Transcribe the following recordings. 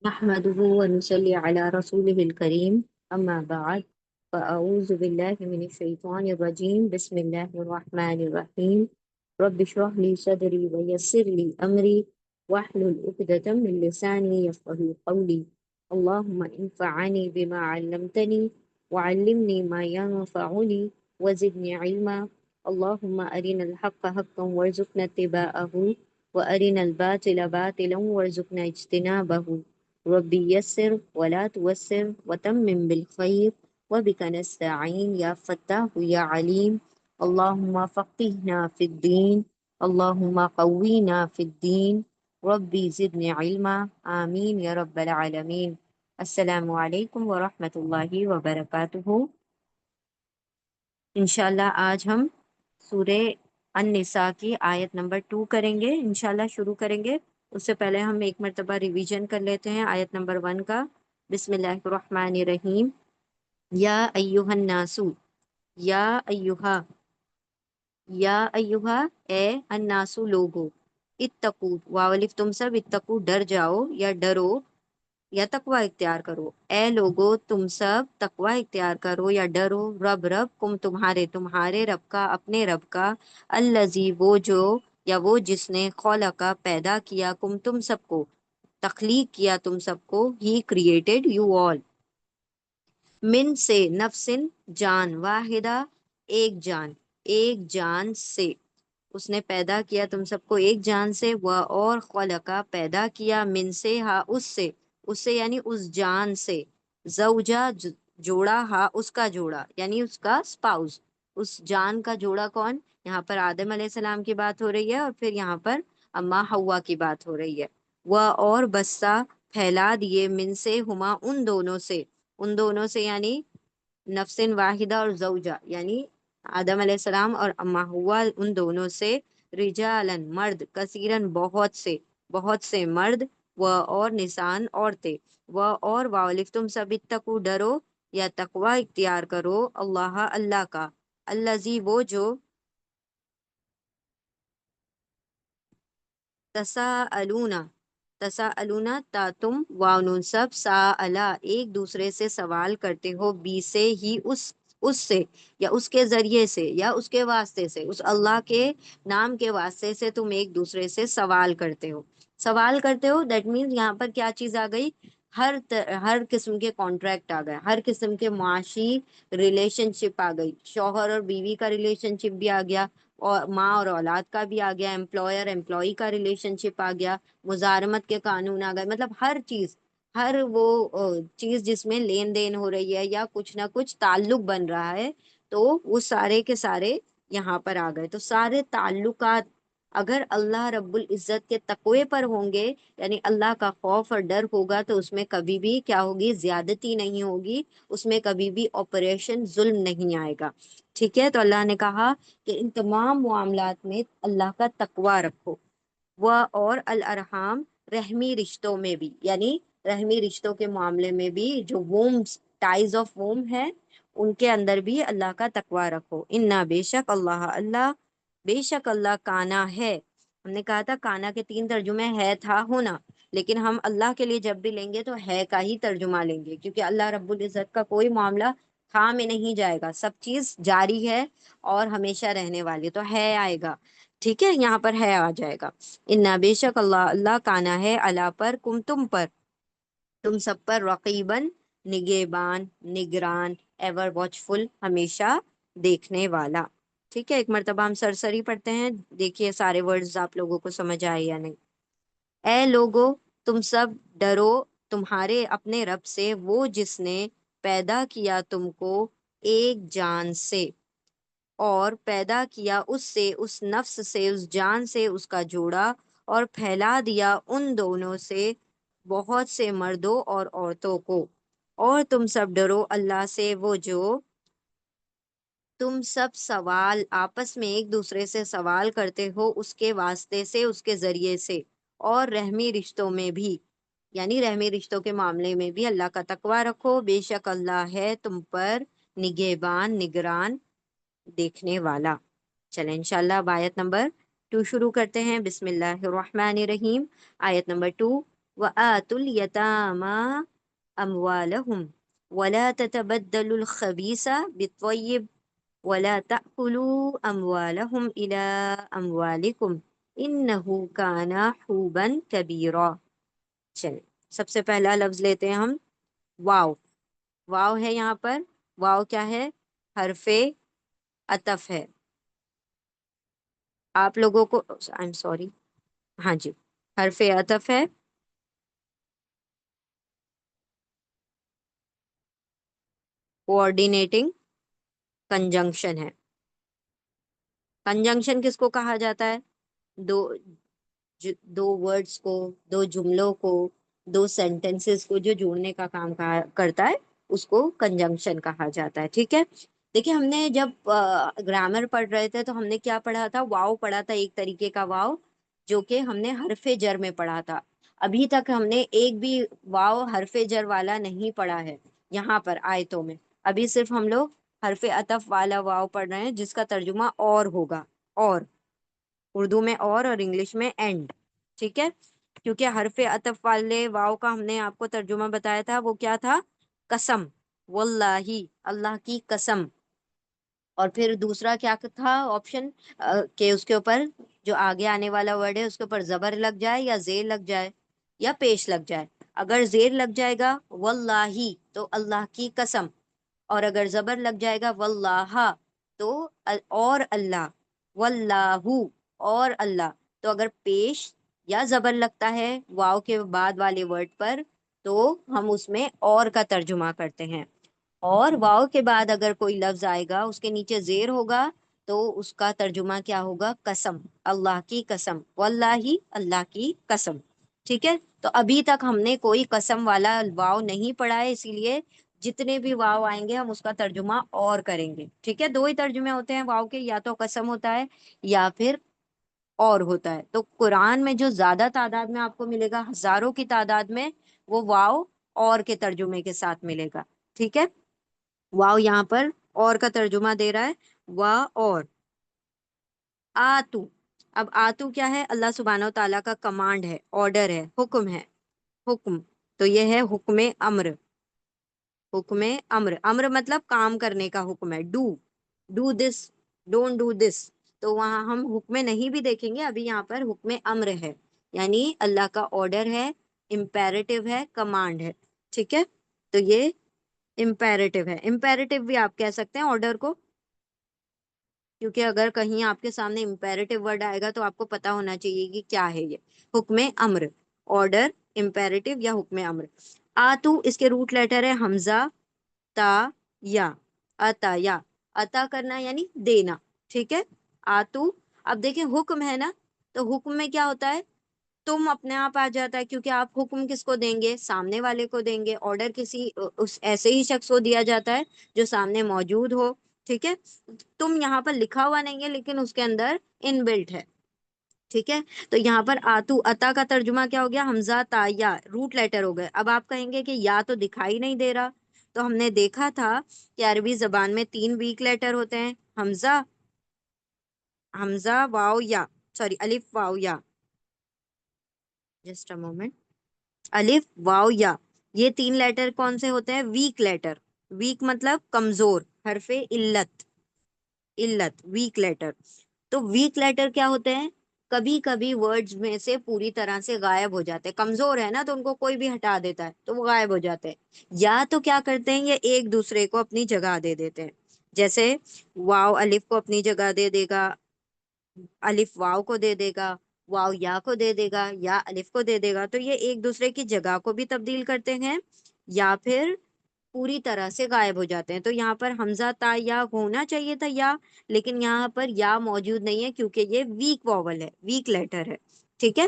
نحمده ونصلي على رسوله الكريم أما بعد فأعوذ بالله من الشيطان الرجيم بسم الله الرحمن الرحيم رب اشرح لي صدري ويسر لي أمري واحلل عقدة من لساني يفقهوا قولي اللهم انفعني بما علمتني وعلمني ما ينفعني وزدني علما اللهم أرنا الحق حقا وارزقنا اتباعه وأرنا الباطل باطلا وارزقنا اجتنابه ربي يسر ولا توسر وتمم بالخير وبك نستعين يا فتاح يا عليم اللهم فقهنا في الدين اللهم قوينا في الدين ربي زدني علما آمين يا رب العالمين السلام علیکم ورحمۃ اللہ وبرکاتہ۔ انشاءاللہ آج ہم سورہ النساء کی آیت نمبر 2 کریں گے، انشاءاللہ شروع کریں گے۔ اس سے پہلے ہم ایک مرتبہ ریویژن کر لیتے ہیں آیت نمبر 1 کا۔ بسم اللہ الرحمن الرحیم۔ یا ایہا الناسو، یا ایہا، یا ایہا اے الناسو لوگو، اتقو واو الف تم سب، اتقو ڈر جاؤ یا ڈرو یا تقوی اختیار کرو، اے لوگو تم سب تقوی اختیار کرو یا ڈرو، رب رب کم تمہارے، تمہارے رب کا، اپنے رب کا، الذی وہ جو، یا وہ جس نے، خلقا پیدا کیا، کم تم سب کو، تخلیق کیا تم سب کو، ہی کریٹڈ یو آل، من سے، نفسن جان، واحدہ ایک جان، ایک جان سے اس نے پیدا کیا تم سب کو ایک جان سے، وہ اور خلقا پیدا کیا، من سے ہا اس سے یعنی اس جان سے، زوجا جوڑا، ہا اس کا جوڑا یعنی اس کا سپاؤس، اس جان کا جوڑا کون؟ یہاں پر آدم علیہ السلام کی بات ہو رہی ہے اور پھر یہاں پر اما حوا کی بات ہو رہی ہے۔ وہ اور بسا پھیلا دیے، من سے ہما ان دونوں سے یعنی نفسن واحدہ اور زوجہ یعنی آدم علیہ السلام اور اما ہوا، ان دونوں سے، رجالن مرد، کثیرن بہت سے مرد، وہ اور نسان عورتیں، وہ اور واولف تم سب، اتقو ڈرو یا تقوی اختیار کرو، اللہ کا، الذی وہ جو، تساءلون تا تم، واؤن سب، ساءلہ ایک دوسرے سے سوال کرتے ہو، بی سے ہی اس سے یا اس کے ذریعے سے یا اس کے واسطے سے، اس اللہ کے نام کے واسطے سے تم ایک دوسرے سے سوال کرتے ہو دیٹ مینس یہاں پر کیا چیز آ گئی؟ ہر قسم کے کانٹریکٹ آ گئے، ہر قسم کے معاشی ریلیشن شپ آ گئی، شوہر اور بیوی کا ریلیشن شپ بھی آ گیا، اور ماں اور اولاد کا بھی آ گیا، امپلائر امپلائی کا ریلیشن شپ آ گیا، مزارمت کے قانون آ گئے، مطلب ہر چیز، ہر وہ چیز جس میں لین دین ہو رہی ہے یا کچھ نہ کچھ تعلق بن رہا ہے، تو وہ سارے کے سارے یہاں پر آ گئے۔ تو سارے تعلقات اگر اللہ رب العزت کے تقوی پر ہوں گے، یعنی اللہ کا خوف اور ڈر ہوگا، تو اس میں کبھی بھی کیا ہوگی؟ زیادتی نہیں ہوگی، اس میں کبھی بھی آپریشن ظلم نہیں آئے گا۔ ٹھیک ہے، تو اللہ نے کہا کہ ان تمام معاملات میں اللہ کا تقوی رکھو، وہ اور الارحام رحمی رشتوں میں بھی، یعنی رحمی رشتوں کے معاملے میں بھی، جو وومز ٹائز آف ووم ہے ان کے اندر بھی اللہ کا تقوی رکھو۔ انا بے شک اللہ کانا ہے، ہم نے کہا تھا کانا کے 3 ترجمے، ہے، تھا، ہونا، لیکن ہم اللہ کے لیے جب بھی لیں گے تو ہے کا ہی ترجمہ لیں گے، کیونکہ اللہ رب العزت کا کوئی معاملہ تھا میں نہیں جائے گا، سب چیز جاری ہے اور ہمیشہ رہنے والی، تو ہے آئے گا، ٹھیک ہے، یہاں پر ہے آ جائے گا۔ انا بے شک اللہ کانا ہے، اللہ پر، تم پر، تم سب پر، رقیباً نگہبان، نگران، ایور واچ فل ہمیشہ دیکھنے والا۔ ٹھیک ہے، ایک مرتبہ ہم سرسری پڑھتے ہیں، دیکھیے سارے ورڈز آپ لوگوں کو سمجھ آئے یا نہیں۔ اے لوگو تم سب ڈرو تمہارے اپنے رب سے، وہ جس نے پیدا کیا تم کو ایک جان سے، اور پیدا کیا اس سے، اس نفس سے، اس جان سے اس کا جوڑا، اور پھیلا دیا ان دونوں سے بہت سے مردوں اور عورتوں کو، اور تم سب ڈرو اللہ سے، وہ جو تم سب سوال آپس میں ایک دوسرے سے سوال کرتے ہو اس کے واسطے سے، اس کے ذریعے سے، اور رحمی رشتوں میں بھی، یعنی رحمی رشتوں کے معاملے میں بھی اللہ کا تقوی رکھو، بے شک اللہ ہے تم پر نگہبان، نگران، دیکھنے والا۔ چلیں انشاءاللہ اب آیت نمبر 2 شروع کرتے ہیں۔ بسم اللہ الرحمن الرحیم، آیت نمبر 2۔ وآتوا اليتامى أموالهم ولا تتبدلوا الخبيث بالطيب ولا تأكلوا أموالهم إلى أموالكم إنه كان حوبا كبيرا. چلیں سب سے پہلا لفظ لیتے ہیں ہم واو. واو ہے یہاں پر. واو کیا ہے؟ حرف عطف ہے. آپ لوگوں کو آئی ایم سوری، ہاں جی، حرف عطف ہے. کوآرڈینیٹنگ کنجنکشن ہے. کنجنکشن کس کو کہا جاتا ہے؟ دو دو ورڈز کو، دو جملوں کو، دو سینٹینسز کو جو جوڑنے کا کام کرتا ہے اس کو کنجنکشن کہا جاتا ہے. ٹھیک ہے. دیکھیں ہم نے جب گرامر پڑھ رہے تھے تو ہم نے کیا پڑھا تھا؟ واو پڑھا تھا، ایک طریقے کا واو جو کہ ہم نے حرف جر میں پڑھا تھا. ابھی تک ہم نے ایک بھی واو حرف جر والا نہیں پڑھا ہے یہاں پر آیتوں میں. ابھی صرف ہم لوگ حرف عطف والا واو پڑھ رہے ہیں جس کا ترجمہ اور ہوگا. اور اردو میں اور انگلش میں اینڈ. ٹھیک ہے. کیونکہ حرف عطف والے واو کا ہم نے آپ کو ترجمہ بتایا تھا، وہ کیا تھا؟ قسم. واللہ، اللہ کی قسم. اور پھر دوسرا کیا تھا آپشن؟ کہ اس کے اوپر جو آگے آنے والا ورڈ ہے اس کے اوپر زبر لگ جائے یا زیر لگ جائے یا پیش لگ جائے. اگر زیر لگ جائے گا واللہ تو اللہ کی قسم، اور اگر زبر لگ جائے گا واللہ تو اور اللہ، واللہ اور اللہ. تو اگر پیش یا زبر لگتا ہے واو کے بعد والے ورڈ پر تو ہم اس میں اور کا ترجمہ کرتے ہیں. اور واو کے بعد اگر کوئی لفظ آئے گا اس کے نیچے زیر ہوگا تو اس کا ترجمہ کیا ہوگا؟ قسم، اللہ کی قسم، واللہ اللہ کی قسم. ٹھیک ہے. تو ابھی تک ہم نے کوئی قسم والا واو نہیں پڑھا ہے، اسی لیے جتنے بھی واو آئیں گے ہم اس کا ترجمہ اور کریں گے. ٹھیک ہے. دو ہی ترجمے ہوتے ہیں واو کے، یا تو قسم ہوتا ہے یا پھر اور ہوتا ہے. تو قرآن میں جو زیادہ تعداد میں آپ کو ملے گا، ہزاروں کی تعداد میں، وہ واو اور کے ترجمے کے ساتھ ملے گا. ٹھیک ہے. واو یہاں پر اور کا ترجمہ دے رہا ہے. وا اور آتو. اب آتو کیا ہے؟ اللہ سبحانہ و تعالیٰ کا کمانڈ ہے، آرڈر ہے، حکم ہے. حکم تو یہ ہے حکم امر. حکم امر. امر مطلب کام کرنے کا حکم ہے. Do this, don't do this. تو وہاں ہم حکم نہیں بھی دیکھیں گے، ابھی یہاں پر حکم امر ہے، یعنی اللہ کا آرڈر ہے، امپیریٹو ہے، کمانڈ ہے. ٹھیک ہے. تو یہ امپیریٹو ہے. امپیریٹو بھی آپ کہہ سکتے ہیں آرڈر کو، کیونکہ اگر کہیں آپ کے سامنے امپیریٹو ورڈ آئے گا تو آپ کو پتا ہونا چاہیے کہ کیا ہے یہ. حکم امر، آرڈر، امپیریٹو یا حکم امر. آتو اس کے روٹ لیٹر ہے حمزہ، تا، یا. عطا یا، عطا کرنا یعنی دینا. ٹھیک ہے. آتو. اب دیکھیں حکم ہے نا، تو حکم میں کیا ہوتا ہے؟ تم اپنے آپ آ جاتا ہے، کیونکہ آپ حکم کس کو دیں گے؟ سامنے والے کو دیں گے. آرڈر کسی اس ایسے ہی شخص کو دیا جاتا ہے جو سامنے موجود ہو. ٹھیک ہے. تم یہاں پر لکھا ہوا نہیں ہے لیکن اس کے اندر ان بلٹ ہے. ٹھیک ہے. تو یہاں پر آتو، عطا کا ترجمہ کیا ہو گیا؟ حمزہ، تا، یا روٹ لیٹر ہو گئے. اب آپ کہیں گے کہ یا تو دکھائی نہیں دے رہا، تو ہم نے دیکھا تھا کہ عربی زبان میں 3 ویک لیٹر ہوتے ہیں: حمزہ، حمزہ واو یا، سوری الف واو یا. Just a moment. الف واو یا، یہ 3 لیٹر کون سے ہوتے ہیں؟ Week letter. ویک مطلب کمزور، حرف علت. علت ویک لیٹر. تو ویک لیٹر کیا ہوتے ہیں؟ کبھی کبھی ورڈز میں سے پوری طرح سے غائب ہو جاتے ہیں. کمزور ہے نا تو ان کو کوئی بھی ہٹا دیتا ہے تو وہ غائب ہو جاتے ہیں. یا تو کیا کرتے ہیں، یہ ایک دوسرے کو اپنی جگہ دے دیتے ہیں. جیسے واو الف کو اپنی جگہ دے دے گا، الف واو کو دے دے گا، واو یا کو دے دے گا، یا الف کو دے دے گا. تو یہ ایک دوسرے کی جگہ کو بھی تبدیل کرتے ہیں یا پھر پوری طرح سے غائب ہو جاتے ہیں. تو یہاں پر حمزہ، تا، یا ہونا چاہیے تھا یا، لیکن یہاں پر یا موجود نہیں ہے کیونکہ یہ ویک واول ہے، ویک لیٹر ہے. ٹھیک ہے.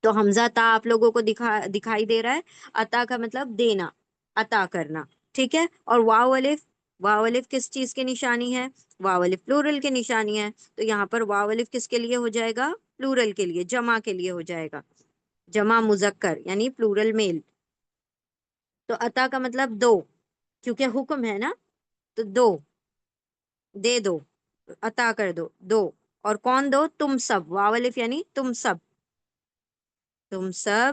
تو حمزہ، تا آپ لوگوں کو دکھائی دے رہا ہے. عطا کا مطلب دینا، عطا کرنا. ٹھیک ہے. اور واو الف، واو الف کس چیز کی نشانی ہے؟ واو الف پلورل کی نشانی ہے. تو یہاں پر واو الف کس کے لیے ہو جائے گا؟ پلورل کے لیے، جمع کے لیے ہو جائے گا، جمع مذکر یعنی پلورل میل. تو عطا کا مطلب دو، کیونکہ حکم ہے نا، تو دو، دے دو، عطا کر دو، دو. اور کون دو؟ تم سب. واو الف یعنی تم سب، تم سب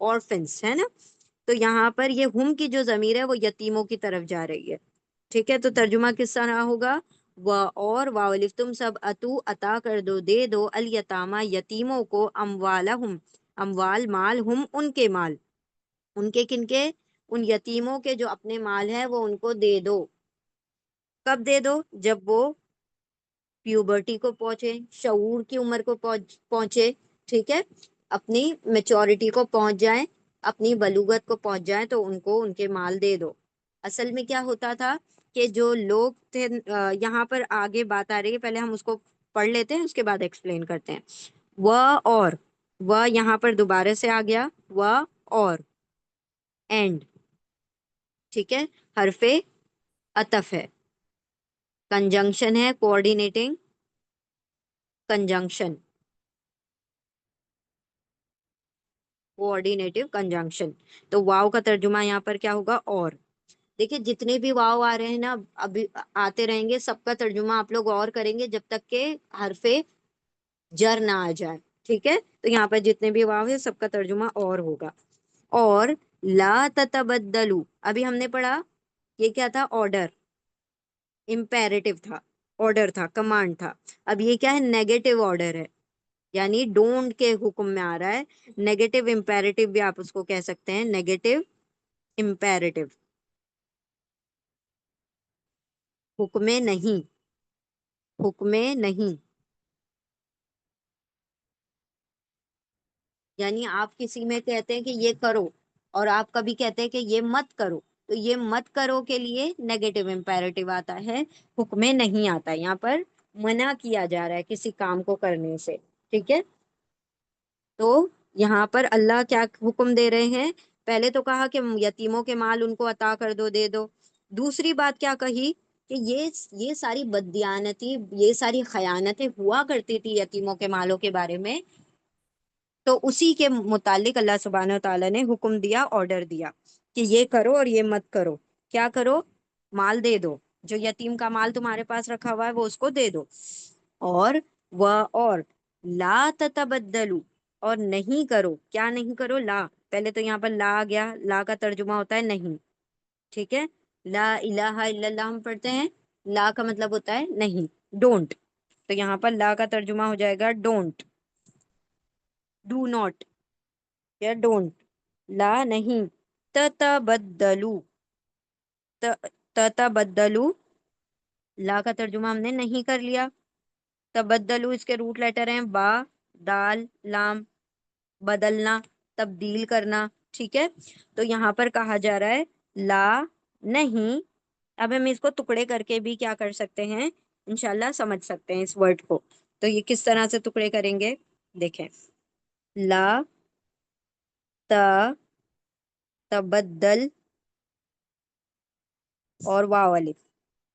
orphans ہے نا. تو یہاں پر یہ ہم کی جو ضمیر ہے وہ یتیموں کی طرف جا رہی ہے. ٹھیک ہے, تو ترجمہ کس طرح ہوگا؟ اور واولف تم سب اتو عطا کر دو, دے دو, الیتامہ یتیموں کو, اموالہم اموال مال, ہم ان کے مال, ان کے کن کے, ان یتیموں کے جو اپنے مال ہے وہ ان کو دے دو. کب دے دو؟ جب وہ پیوبرٹی کو پہنچے, شعور کی عمر کو پہنچے. ٹھیک ہے, اپنی میچورٹی کو پہنچ جائیں, اپنی بلوغت کو پہنچ جائیں, تو ان کو ان کے مال دے دو. اصل میں کیا ہوتا تھا کہ جو لوگ تھے, یہاں پر آگے بات آ رہی ہے, پہلے ہم اس کو پڑھ لیتے ہیں, اس کے بعد ایکسپلین کرتے ہیں. وہ اور, وہ یہاں پر دوبارہ سے آ گیا, وہ اور اینڈ. ٹھیک ہے, حرف عطف ہے, کنجنکشن ہے, کوآرڈینیٹنگ کنجنکشن, کوآرڈینیٹو کنجنکشن. تو واو کا ترجمہ یہاں پر کیا ہوگا؟ اور. دیکھیں جتنے بھی واو آ رہے ہیں نا, ابھی آتے رہیں گے, سب کا ترجمہ آپ لوگ اور کریں گے جب تک کہ حرف جر نہ آ جائے. ٹھیک ہے, تو یہاں پر جتنے بھی واو ہے سب کا ترجمہ اور ہوگا. اور لا تتبدلو, ابھی ہم نے پڑھا یہ کیا تھا؟ آرڈر, امپیریٹو تھا, آرڈر تھا, کمانڈ تھا. اب یہ کیا ہے؟ نیگیٹو آرڈر ہے, یعنی ڈونٹ کے حکم میں آ رہا ہے. نیگیٹو امپیریٹو بھی آپ اس کو کہہ سکتے ہیں, نیگیٹو امپیریٹو, حکم نہیں, حکم نہیں. یعنی آپ کسی میں کہتے ہیں کہ یہ کرو, اور آپ کبھی کہتے ہیں کہ یہ مت کرو, تو یہ مت کرو کے لیے نیگیٹو امپیریٹو آتا ہے, حکم نہیں آتا. یہاں پر منع کیا جا رہا ہے کسی کام کو کرنے سے. ٹھیک ہے, تو یہاں پر اللہ کیا حکم دے رہے ہیں؟ پہلے تو کہا کہ یتیموں کے مال ان کو عطا کر دو, دے دو. دوسری بات کیا کہی؟ کہ یہ ساری بددیانتی, یہ ساری خیانتیں ہوا کرتی تھی یتیموں کے مالوں کے بارے میں, تو اسی کے متعلق اللہ سبحانہ و تعالیٰ نے حکم دیا, آرڈر دیا کہ یہ کرو اور یہ مت کرو. کیا کرو؟ مال دے دو, جو یتیم کا مال تمہارے پاس رکھا ہوا ہے وہ اس کو دے دو. اور وہ اور لا تتبدلو, اور نہیں کرو. کیا نہیں کرو؟ لا. پہلے تو یہاں پر لا آ گیا, لا کا ترجمہ ہوتا ہے نہیں. ٹھیک ہے, لا الہ الا اللہ ہم پڑھتے ہیں, لا کا مطلب ہوتا ہے نہیں, ڈونٹ. تو یہاں پر لا کا ترجمہ ہو جائے گا ڈونٹ, ڈو ناٹ یا ڈونٹ. لا نہیں, تتبدلو, تتبدلو, لا کا ترجمہ ہم نے نہیں کر لیا. تبدلو اس کے روٹ لیٹر ہیں با, دال, لام, بدلنا, تبدیل کرنا. ٹھیک ہے, تو یہاں پر کہا جا رہا ہے لا نہیں. اب ہم اس کو ٹکڑے کر کے بھی کیا کر سکتے ہیں, انشاءاللہ سمجھ سکتے ہیں اس ورڈ کو. تو یہ کس طرح سے ٹکڑے کریں گے, دیکھیں. لا تبدل اور واو الف.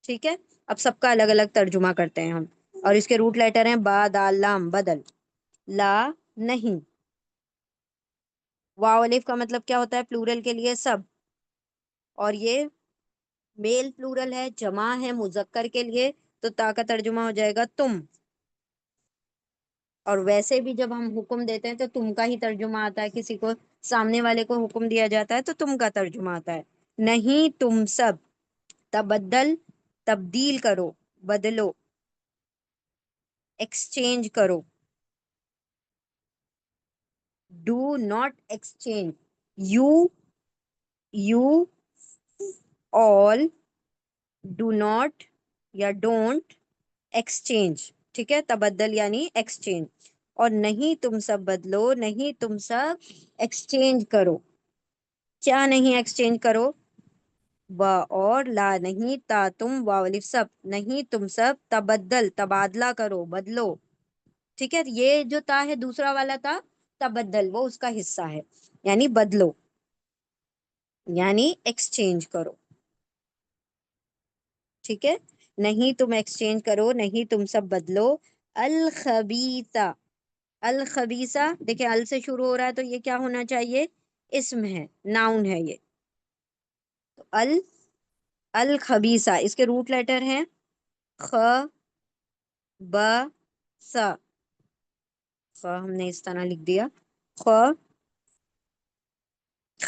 ٹھیک ہے, اب سب کا الگ الگ ترجمہ کرتے ہیں ہم, اور اس کے روٹ لیٹر ہیں با, دال, لام, بدل. لا نہیں, واو الف کا مطلب کیا ہوتا ہے؟ پلورل کے لیے سب, اور یہ میل پلورل ہے, جمع ہے مذکر کے لیے, تو تا کا ترجمہ ہو جائے گا تم. اور ویسے بھی جب ہم حکم دیتے ہیں تو تم کا ہی ترجمہ آتا ہے, کسی کو سامنے والے کو حکم دیا جاتا ہے تو تم کا ترجمہ آتا ہے. نہیں تم سب, تبدل تبدیل کرو, بدلو, ایکسچینج کرو. Do not exchange, you all do not یا ڈونٹ ایکسچینج. ٹھیک ہے, تبدل یعنی ایکسچینج. اور نہیں تم سب بدلو, نہیں تم سب ایکسچینج کرو. کیا نہیں ایکسچینج کرو؟ با اور, لا نہیں, تا تم, واولف سب, نہیں تم سب, تبدل تبادلہ کرو, بدلو. ٹھیک ہے, یہ جو تا ہے دوسرا والا تا, تبدل, وہ اس کا حصہ ہے, یعنی بدلو, یعنی ایکسچینج کرو. ٹھیک ہے, نہیں تم ایکسچینج کرو, نہیں تم سب بدلو. الخبیثہ, الخبیثہ دیکھیں ال سے شروع ہو رہا ہے تو یہ کیا ہونا چاہیے؟ اسم ہے, ناؤن ہے یہ. تو الخبیثہ, اس کے روٹ لیٹر ہیں خ, ب, س. خ ہم نے اس طرح لکھ دیا, خ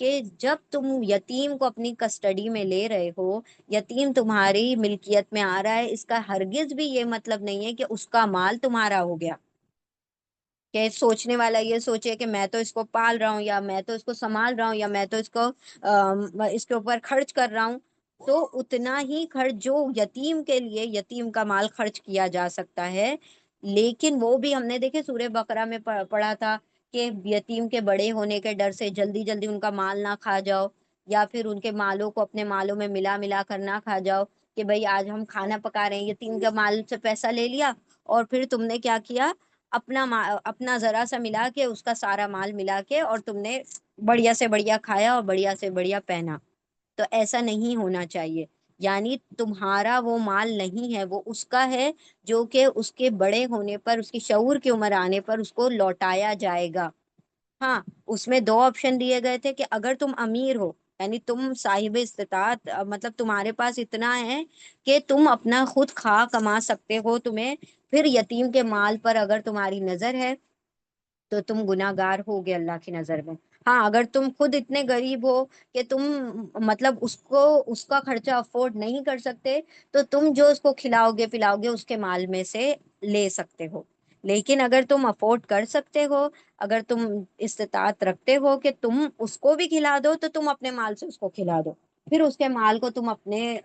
کہ جب تم یتیم کو اپنی کسٹڈی میں لے رہے ہو، یتیم تمہاری ملکیت میں آ رہا ہے، اس کا ہرگز بھی یہ مطلب نہیں ہے کہ اس کا مال تمہارا ہو گیا، کہ سوچنے والا یہ سوچے کہ میں تو اس کو پال رہا ہوں، یا میں تو اس کو سنبھال رہا ہوں، یا میں تو اس کے اوپر خرچ کر رہا ہوں، تو اتنا ہی خرچ جو یتیم کے لیے یتیم کا مال خرچ کیا جا سکتا ہے، لیکن وہ بھی ہم نے دیکھے سورہ بقرہ میں پڑھا تھا کہ یتیم کے بڑے ہونے کے ڈر سے جلدی جلدی ان کا مال نہ کھا جاؤ، یا پھر ان کے مالوں کو اپنے مالوں میں ملا ملا کر نہ کھا جاؤ، کہ بھئی آج ہم کھانا پکا رہے ہیں، یتیم کے مال سے پیسہ لے لیا اور پھر تم نے کیا کیا، اپنا ذرا سا ملا کے اس کا سارا مال ملا کے اور تم نے بڑھیا سے بڑھیا کھایا اور بڑھیا سے بڑھیا پہنا۔ تو ایسا نہیں ہونا چاہیے، یعنی تمہارا وہ مال نہیں ہے، وہ اس کا ہے، جو کہ اس کے بڑے ہونے پر، اس کی شعور کی عمر آنے پر اس کو لوٹایا جائے گا۔ ہاں، اس میں دو آپشن دیے گئے تھے کہ اگر تم امیر ہو، یعنی تم صاحب استطاعت، مطلب تمہارے پاس اتنا ہے کہ تم اپنا خود کھا کما سکتے ہو، تمہیں پھر یتیم کے مال پر اگر تمہاری نظر ہے تو تم گناہگار ہوگے اللہ کی نظر میں۔ ہاں، اگر تم خود اتنے غریب ہو کہ تم مطلب اس کا خرچہ افورڈ نہیں کر سکتے، تو تم جو اس کو کھلاؤ گے پلاؤ گے اس کے مال میں سے لے سکتے ہو۔ لیکن اگر تم افورڈ کر سکتے ہو، اگر تم استطاعت رکھتے ہو کہ تم اس کو بھی کھلا دو، تو تم اپنے مال سے اس کو کھلا دو، پھر اس کے مال کو تم اپنے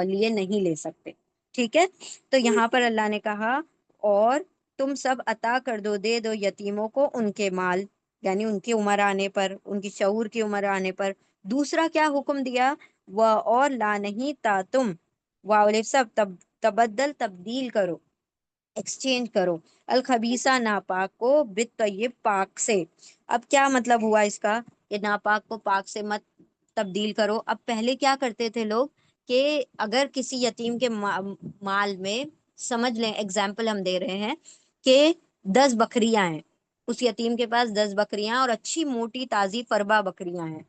لیے نہیں لے سکتے۔ ٹھیک ہے؟ تو یہاں پر اللہ نے کہا اور تم سب عطا کر دو، دے دو یتیموں کو ان کے مال، یعنی ان کی عمر آنے پر، ان کی شعور کی عمر آنے پر۔ دوسرا کیا حکم دیا؟ اور لا نہیں تا تم، واولے سب تبدل تبدیل کرو، ایکسچینج کرو، الخبیثہ ناپاک کو بالطیب پاک سے۔ اب کیا مطلب ہوا اس کا کہ ناپاک کو پاک سے مت تبدیل کرو؟ اب پہلے کیا کرتے تھے لوگ کہ اگر کسی یتیم کے مال میں، سمجھ لیں ایگزامپل ہم دے رہے ہیں کہ 10 بکریاں ہیں، اس یتیم کے پاس 10 بکریاں اور اچھی موٹی تازی فربا بکریاں ہیں،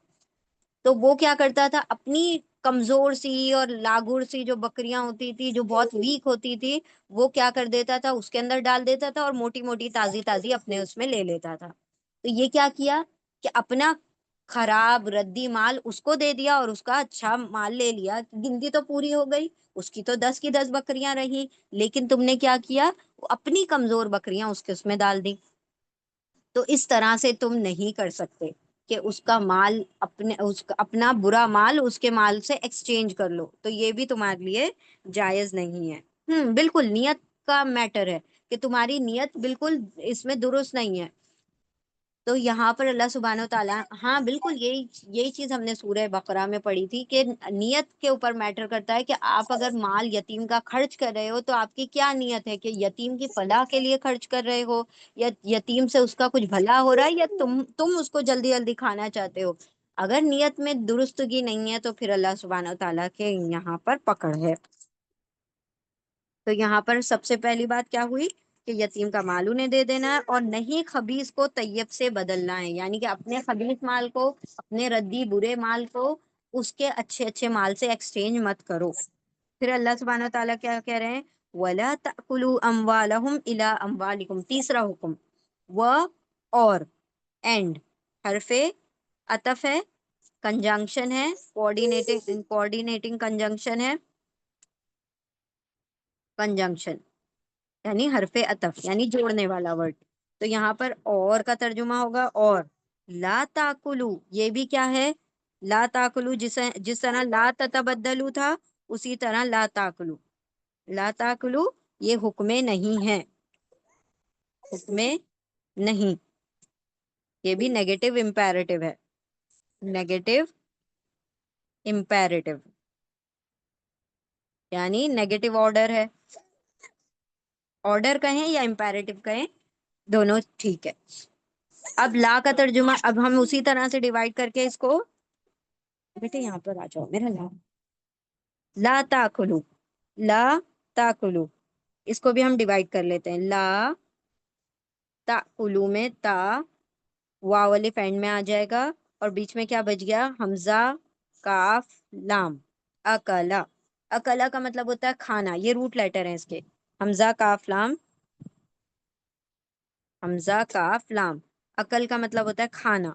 تو وہ کیا کرتا تھا، اپنی کمزور سی اور لاغر سی جو بکریاں ہوتی تھی، جو بہت ویک ہوتی تھی، وہ کیا کر دیتا تھا، اس کے اندر ڈال دیتا تھا اور موٹی موٹی تازی تازی اپنے اس میں لے لیتا تھا۔ تو یہ کیا کیا کہ اپنا خراب ردی مال اس کو دے دیا اور اس کا اچھا مال لے لیا، گنتی تو پوری ہو گئی، اس کی تو 10 کی 10 بکریاں رہی، لیکن تم نے کیا کیا، اپنی کمزور بکریاں اس میں ڈال دی۔ تو اس طرح سے تم نہیں کر سکتے کہ اس کا مال اپنا برا مال اس کے مال سے ایکسچینج کر لو، تو یہ بھی تمہارے لیے جائز نہیں ہے۔ بالکل نیت کا میٹر ہے کہ تمہاری نیت بالکل اس میں درست نہیں ہے۔ تو یہاں پر اللہ سبحانہ و تعالیٰ، ہاں بالکل یہی چیز ہم نے سورہ بقرہ میں پڑھی تھی کہ نیت کے اوپر میٹر کرتا ہے، کہ آپ اگر مال یتیم کا خرچ کر رہے ہو تو آپ کی کیا نیت ہے، کہ یتیم کی فلاح کے لیے خرچ کر رہے ہو، یا یتیم سے اس کا کچھ بھلا ہو رہا ہے، یا تم اس کو جلدی جلدی کھانا چاہتے ہو۔ اگر نیت میں درستگی نہیں ہے تو پھر اللہ سبحانہ و تعالیٰ کے یہاں پر پکڑ ہے۔ تو یہاں پر سب سے پہلی بات کیا ہوئی کہ یتیم کا مال انہیں دے دینا ہے، اور نہیں خبیث کو طیب سے بدلنا ہے، یعنی کہ اپنے خبیث مال کو، اپنے ردی برے مال کو اس کے اچھے اچھے مال سے ایکسچینج مت کرو۔ پھر اللہ سبحانہ و تعالیٰ کیا کہہ رہے ہیں، وَلَا تَأْكُلُوا أَمْوَالَهُمْ إِلَىٰ أَمْوَالِكُمْ۔ تیسرا حکم، اور اینڈ حرف عطف ہے، کنجنکشن ہے، کوآرڈینیٹنگ کنجنکشن ہے، کنجنکشن یعنی حرف عطف یعنی جوڑنے والا ورڈ۔ تو یہاں پر اور کا ترجمہ ہوگا اور، لا تاکلو یہ بھی کیا ہے، لا تاکلو جس طرح لا تتبدلو تھا، اسی طرح لا تاکلو، لا تاکلو یہ حکم نہیں ہے، حکم نہیں، یہ بھی نیگیٹو امپیریٹو ہے، نیگیٹو امپیریٹو یعنی نیگیٹو آرڈر ہے، آرڈر کہیں یا امپیریٹو کہیں دونوں ٹھیک ہے۔ اب لا کا ترجمہ، اب ہم اسی طرح سے ڈیوائڈ کر کے اس کو، بیٹے یہاں پر آ جاؤ میرا، لا تاکلو، لا تاکلو، اس کو بھی ہم ڈیوائڈ کر لیتے ہیں، لا تاکلو میں تا واو الف اینڈ میں آ جائے گا، اور بیچ میں کیا بچ گیا، حمزہ کاف لام، اکلا، اکلا کا مطلب ہوتا ہے کھانا، یہ روٹ لیٹر ہیں اس کے، حمزہ کاف لام، حمزہ کاف لام، عقل کا مطلب ہوتا ہے کھانا،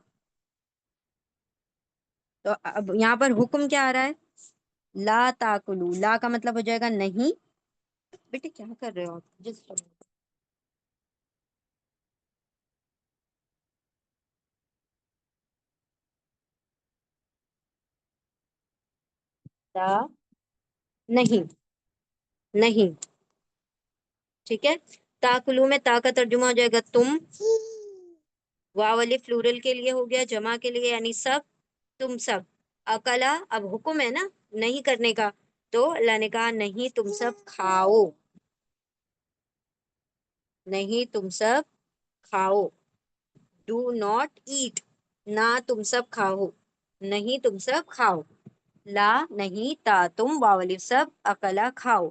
تو اب یہاں پر حکم کیا آ رہا ہے؟ لا تاکلو، لا کا مطلب ہو جائے گا نہیں. بیٹے کیا کر رہے ہو آپ؟ لا نہیں، نہیں. ٹھیک ہے. تاکلو میں تا کا ترجمہ ہو جائے گا تم. واو الف فلورل کے لیے ہو گیا، جمع کے لیے یعنی سب، تم سب. اکلا اب حکم ہے نا نہیں کرنے کا، تو اللہ نے کہا نہیں تم سب کھاؤ، نہیں تم سب کھاؤ. ڈو ناٹ ایٹ، نہ تم سب کھاؤ، نہیں تم سب کھاؤ. لا نہیں، تا تم، واو الف سب، اکلا کھاؤ،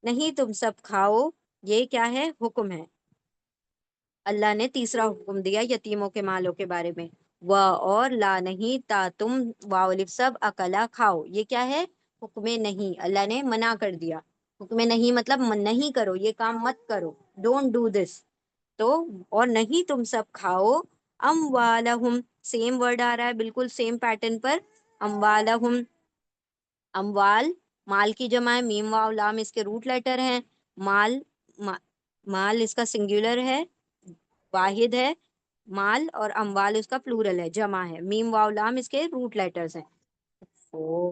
نہیں تم سب کھاؤ. یہ کیا ہے؟ حکم ہے. اللہ نے تیسرا حکم دیا یتیموں کے مالوں کے بارے میں. و اور لا نہیں تا تم، واو الف سب، اکلا کھاؤ. یہ کیا ہے؟ حکم نہیں. اللہ نے منع کر دیا. حکم نہیں مطلب نہیں کرو، یہ کام مت کرو، ڈونٹ ڈو دس. تو اور نہیں تم سب کھاؤ اموالہم، سیم ورڈ آ رہا ہے بالکل سیم پیٹرن پر. اموالہم، اموال مال کی جمع ہے، میم واو لام اس کے روٹ لیٹر ہیں. مال مال اس کا سنگولر ہے، واحد ہے مال، اور اموال اس کا پلورل ہے، جمع ہے. میم واو لام اس کے روٹ لیٹرز ہیں. او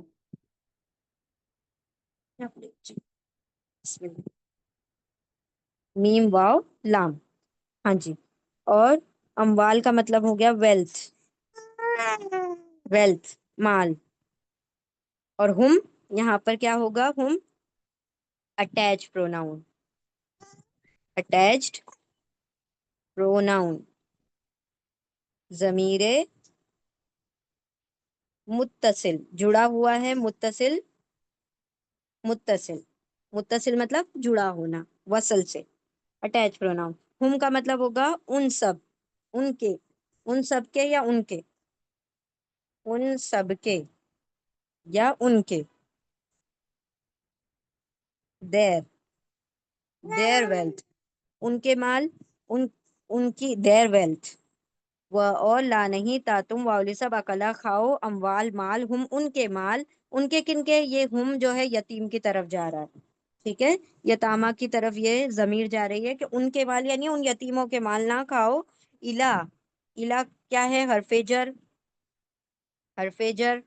میم واو لام. ہاں جی. اور اموال کا مطلب ہو گیا ویلتھ، ویلتھ مال. اور ہم یہاں پر کیا ہوگا؟ ہم اٹیچ پروناؤن، اٹیچڈ پروناؤن، ضمیر متصل جڑا ہوا ہے، متصل، متصل، متصل مطلب جڑا ہونا وصل سے. Attach pronoun. ہم کا مطلب ہوگا ان سب، ان کے، ان سب کے یا ان کے، ان سب کے یا ان کے. دیر، دیر ویلتھ، ان کے مال، ان ان کی دیر ویلتھ. و اور لا نہیں تا تم، واؤ سب، اکلا کھاؤ اموال مال، ہم ان کے مال. ان کے کن کے؟ یہ ہم جو ہے یتیم کی طرف جا رہا ہے. ٹھیک ہے. یتامہ کی طرف یہ ضمیر جا رہی ہے کہ ان کے مال یعنی ان یتیموں کے مال نہ کھاؤ. الا، الا کیا ہے؟ حرف جر، حرف جر.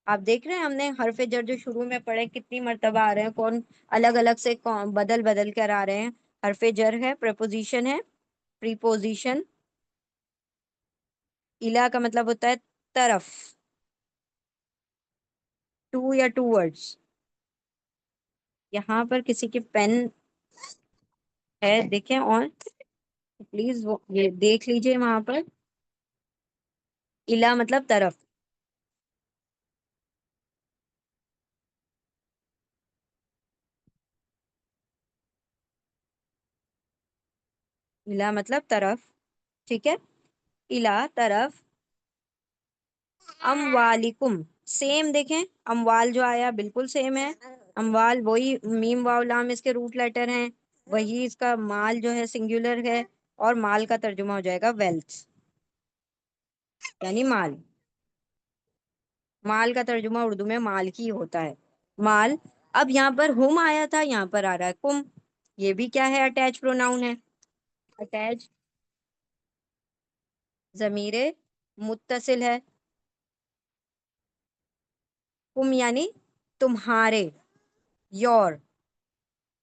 آپ دیکھ رہے ہیں ہم نے حرف جر جو شروع میں پڑھے کتنی مرتبہ آ رہے ہیں، کون الگ الگ سے بدل بدل کر آ رہے ہیں. حرف جر ہے، پریپوزیشن ہے، پریپوزیشن. الا کا مطلب ہوتا ہے طرف، ٹو یا ٹو ورڈس. یہاں پر کسی کے پین ہے دیکھیں، اور پلیز وہ یہ دیکھ لیجئے وہاں پر. الا مطلب طرف. الا مطلب طرف. ٹھیک ہے. الا طرف، اموالکم، سیم دیکھیں اموال جو آیا بالکل سیم ہے. اموال وہی میم واو لام اس کے روٹ لیٹر ہیں، وہی اس کا مال جو ہے سنگولر ہے. اور مال کا ترجمہ ہو جائے گا ویلتھ، یعنی مال. مال کا ترجمہ اردو میں مال کی ہوتا ہے، مال. اب یہاں پر ہم آیا تھا، یہاں پر آ رہا ہے کم. یہ بھی کیا ہے؟ اٹیچ پروناؤن ہے. اٹیچ ضمیر متصل ہے. کم یعنی تمہارے، یور،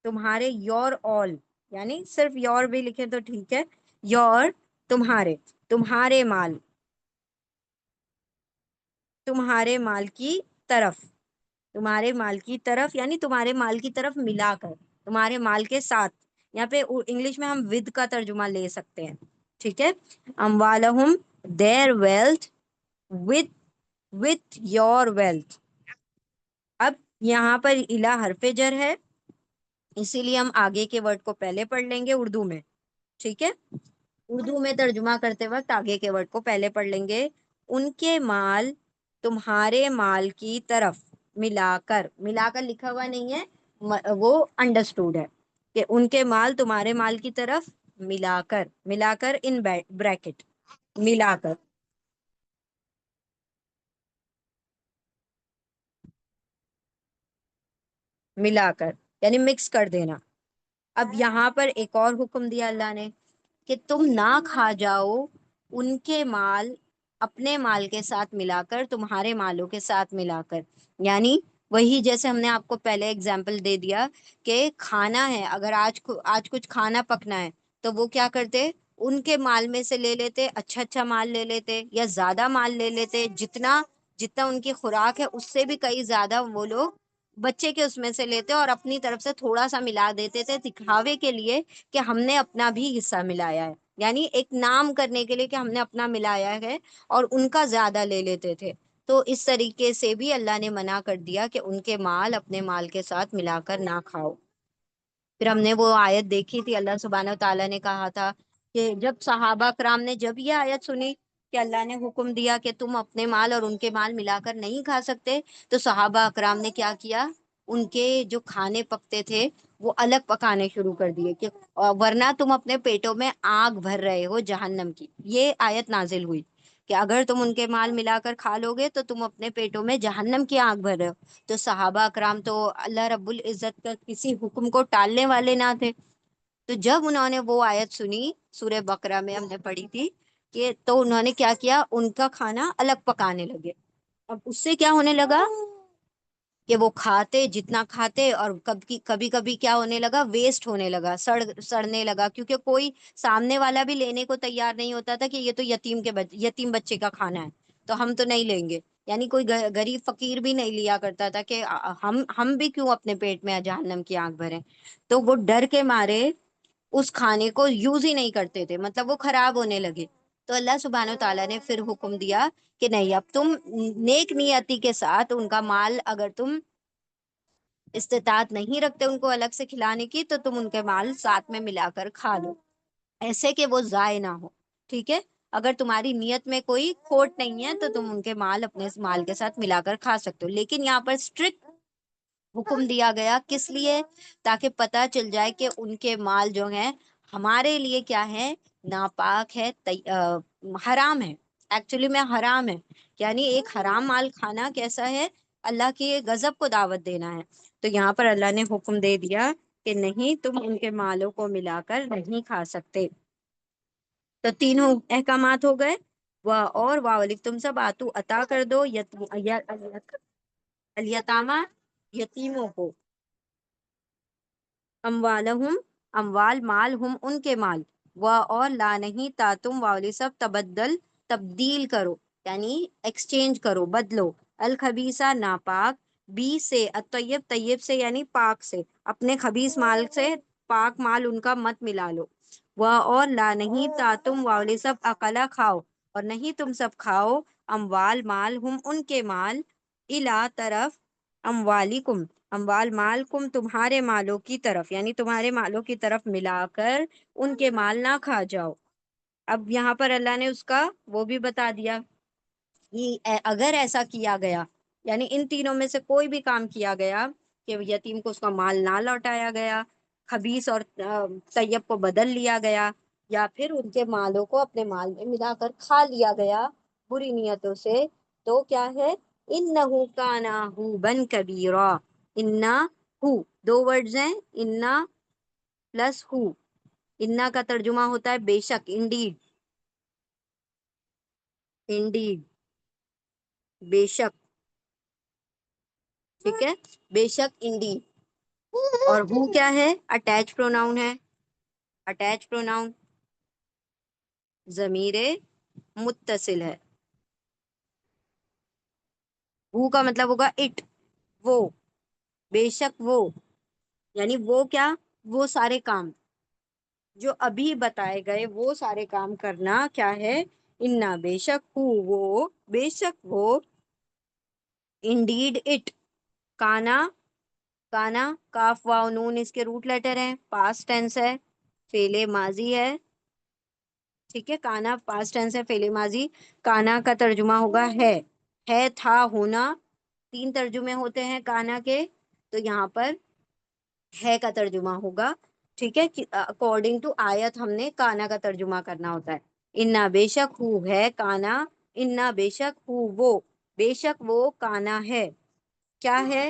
تمہارے، یور آل، یعنی صرف یور بھی لکھے تو ٹھیک ہے. یور تمہارے، تمہارے مال، تمہارے مال کی طرف، تمہارے مال کی طرف یعنی تمہارے مال کی طرف ملا کر، تمہارے مال کے ساتھ. یہاں پہ انگلش میں ہم ود کا ترجمہ لے سکتے ہیں. ٹھیک ہے. اموالہم their wealth with with your wealth. اب یہاں پر الا حرف جر ہے، اسی لیے ہم آگے کے ورڈ کو پہلے پڑھ لیں گے اردو میں. ٹھیک ہے. اردو میں ترجمہ کرتے وقت آگے کے ورڈ کو پہلے پڑھ لیں گے. ان کے مال تمہارے مال کی طرف ملا کر، ملا کر لکھا ہوا نہیں ہے، وہ انڈرسٹوڈ ہے کہ ان کے مال تمہارے مال کی طرف ملا کر، ملا کر ان بریکٹ، ملا کر. ملا کر یعنی مکس کر دینا۔ اب یہاں پر ایک اور حکم دیا اللہ نے کہ تم نہ کھا جاؤ ان کے مال اپنے مال کے ساتھ ملا کر، تمہارے مالوں کے ساتھ ملا کر، یعنی وہی جیسے ہم نے آپ کو پہلے اگزامپل دے دیا کہ کھانا ہے، اگر آج کچھ کھانا پکنا ہے تو وہ کیا کرتے، ان کے مال میں سے لے لیتے، اچھا اچھا مال لے لیتے یا زیادہ مال لے لیتے، جتنا جتنا ان کی خوراک ہے اس سے بھی کئی زیادہ وہ لوگ بچے کے اس میں سے لیتے اور اپنی طرف سے تھوڑا سا ملا دیتے تھے دکھاوے کے لیے کہ ہم نے اپنا بھی حصہ ملایا ہے، یعنی ایک نام کرنے کے لیے کہ ہم نے اپنا ملایا ہے، اور ان کا زیادہ لے لیتے تھے۔ تو اس طریقے سے بھی اللہ نے منع کر دیا کہ ان کے مال اپنے مال کے ساتھ ملا کر نہ کھاؤ۔ پھر ہم نے وہ آیت دیکھی تھی، اللہ سبحانہ و تعالیٰ نے کہا تھا کہ جب صحابہ کرام نے جب یہ آیت سنی کہ اللہ نے حکم دیا کہ تم اپنے مال اور ان کے مال ملا کر نہیں کھا سکتے، تو صحابہ اکرام نے کیا کیا، ان کے جو کھانے پکتے تھے وہ الگ پکانے شروع کر دیے کہ ورنہ تم اپنے پیٹوں میں آگ بھر رہے ہو جہنم کی۔ یہ آیت نازل ہوئی کہ اگر تم ان کے مال ملا کر کھا لو گے تو تم اپنے پیٹوں میں جہنم کی آگ بھر رہے ہو۔ تو صحابہ اکرام تو اللہ رب العزت کا کسی حکم کو ٹالنے والے نہ تھے، تو جب انہوں نے وہ آیت سنی، سورہ بقرہ میں ہم نے پڑھی تھی کہ تو انہوں نے کیا کیا، ان کا کھانا الگ پکانے لگے۔ اب اس سے کیا ہونے لگا کہ وہ کھاتے جتنا کھاتے، اور کبھی کبھی کبھی کیا ہونے لگا، ویسٹ ہونے لگا، سڑنے لگا، کیونکہ کوئی سامنے والا بھی لینے کو تیار نہیں ہوتا تھا کہ یہ تو یتیم بچے کا کھانا ہے تو ہم تو نہیں لیں گے، یعنی کوئی غریب فقیر بھی نہیں لیا کرتا تھا کہ ہم بھی کیوں اپنے پیٹ میں جہنم کی آنکھ بھریں۔ تو وہ ڈر کے مارے اس کھانے کو یوز ہی نہیں کرتے تھے، مطلب وہ خراب ہونے لگے۔ تو اللہ سبحانہ و تعالیٰ نے پھر حکم دیا کہ نہیں، اب تم نیک نیتی کے ساتھ ان کا مال اگر تم استطاعت نہیں رکھتے ان کو الگ سے کھلانے کی، تو تم ان کے مال ساتھ میں ملا کر کھا لو، ایسے کہ وہ ضائع نہ ہو، ٹھیک ہے؟ اگر تمہاری نیت میں کوئی کھوٹ نہیں ہے تو تم ان کے مال اپنے مال کے ساتھ ملا کر کھا سکتے ہو، لیکن یہاں پر اسٹرکٹ حکم دیا گیا کس لیے، تاکہ پتہ چل جائے کہ ان کے مال جو ہیں ہمارے لیے کیا ہے، ناپاک ہے، حرام ہے، ایکچولی میں حرام ہے، یعنی ایک حرام مال کھانا کیسا ہے، اللہ کی غضب کو دعوت دینا ہے۔ تو یہاں پر اللہ نے حکم دے دیا کہ نہیں، تم ان کے مالوں کو ملا کر نہیں کھا سکتے۔ تو تینوں احکامات ہو گئے، اور تم سب آتو عطا کر دو الیتامہ، یتیموں کو، اموالہم، اموال مال، ہم ان کے مال، اور لا نہیں تا تم والی سب تبدل، تبدیل کرو، یعنی ایکسچینج کرو، بدلو، الخبیثہ ناپاک، بی سے الطیب، طیب سے یعنی پاک سے، اپنے خبیث مال سے پاک مال ان کا مت ملا لو، اور لا نہیں تا تم والی سب اقلا کھاؤ، اور نہیں تم سب کھاؤ، اموال مال، ہم ان کے مال، الا طرف، اموالکم، اموال مال، کم تمہارے مالوں کی طرف، یعنی تمہارے مالوں کی طرف ملا کر ان کے مال نہ کھا جاؤ۔ اب یہاں پر اللہ نے اس کا وہ بھی بتا دیا کہ اگر ایسا کیا گیا، یعنی ان تینوں میں سے کوئی بھی کام کیا گیا کہ یتیم کو اس کا مال نہ لوٹایا گیا، خبیث اور طیب کو بدل لیا گیا، یا پھر ان کے مالوں کو اپنے مال میں ملا کر کھا لیا گیا بری نیتوں سے، تو کیا ہے، انہو کانا حوبا کبیرا، انا ہو، دو ورڈز ہیں، انا پلس ہو، انا کا ترجمہ ہوتا ہے بے شک، انڈیڈ، انڈیڈ، بے شک، ٹھیک ہے، بے شک انڈیڈ، اور ہو کیا ہے، اٹیچ پروناؤن ہے، اٹیچ پروناؤن ضمیر متصل ہے، ہو کا مطلب ہوگا اٹ، وہ، بے شک وہ، یعنی وہ کیا، وہ سارے کام جو ابھی بتائے گئے وہ سارے کام کرنا کیا ہے، انا بے شک ہو وہ، بے شک وہ، انڈیڈ اٹ، کانا، کانا کاف واو نون اس کے روٹ لیٹر ہیں، پاسٹ ٹینس ہے، فعل ماضی ہے، ٹھیک ہے، کانا پاسٹ ٹینس ہے، فعل ماضی، کانا کا ترجمہ ہوگا ہے تھا ہونا، تین ترجمے ہوتے ہیں کانا کے، تو یہاں پر ہے کا ترجمہ ہوگا، ٹھیک ہے، اکارڈنگ ٹو آیت ہم نے کانا کا ترجمہ کرنا ہوتا ہے، انا بے شک ہو ہے کانا، انا بے شک ہو وہ، بے شک وہ کانا ہے، کیا ہے،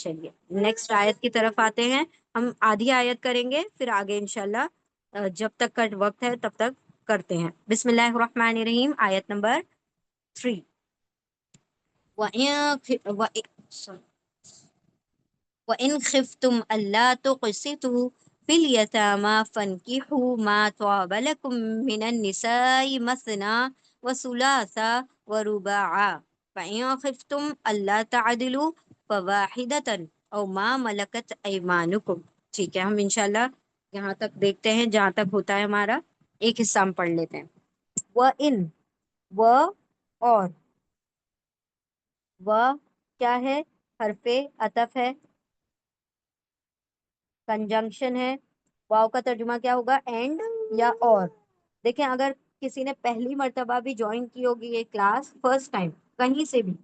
چلیے نیکسٹ آیت کی طرف آتے ہیں. ہم آدھی آیت کریں گے پھر آگے انشاءاللہ جب تک کا وقت ہے تب تک کرتے ہیں. بسم اللہ الرحمن الرحیم، آیت نمبر 3. وَإِنْ خِفْتُمْ أَلَّا تُقْسِطُوا فِي الْيَتَامَى فَانكِحُوا مَا طَابَ لَكُم مِّنَ النِّسَاءِ مَثْنَىٰ وَثُلَاثَ وَرُبَاعَ فَإِنْ خِفْتُمْ أَلَّا تَعْدِلُوا فَوَاحِدَةً أَوْ مَا مَلَكَتْ أَيْمَانُكُمْ. ٹھیک ہے، ہم انشاءاللہ یہاں تک دیکھتے ہیں جہاں تک ہوتا ہے ہمارا. ایک حصہ ہم پڑھ لیتے ہیں. وَإِنْ، و اور، و کیا ہے؟ حرف عطف ہے، کنجنکشن ہے. واو کا ترجمہ کیا ہوگا؟ اینڈ یا اور. دیکھیں اگر کسی نے پہلی مرتبہ بھی جوائن کی ہوگی یہ کلاس فرسٹ ٹائم کہیں سے بھی،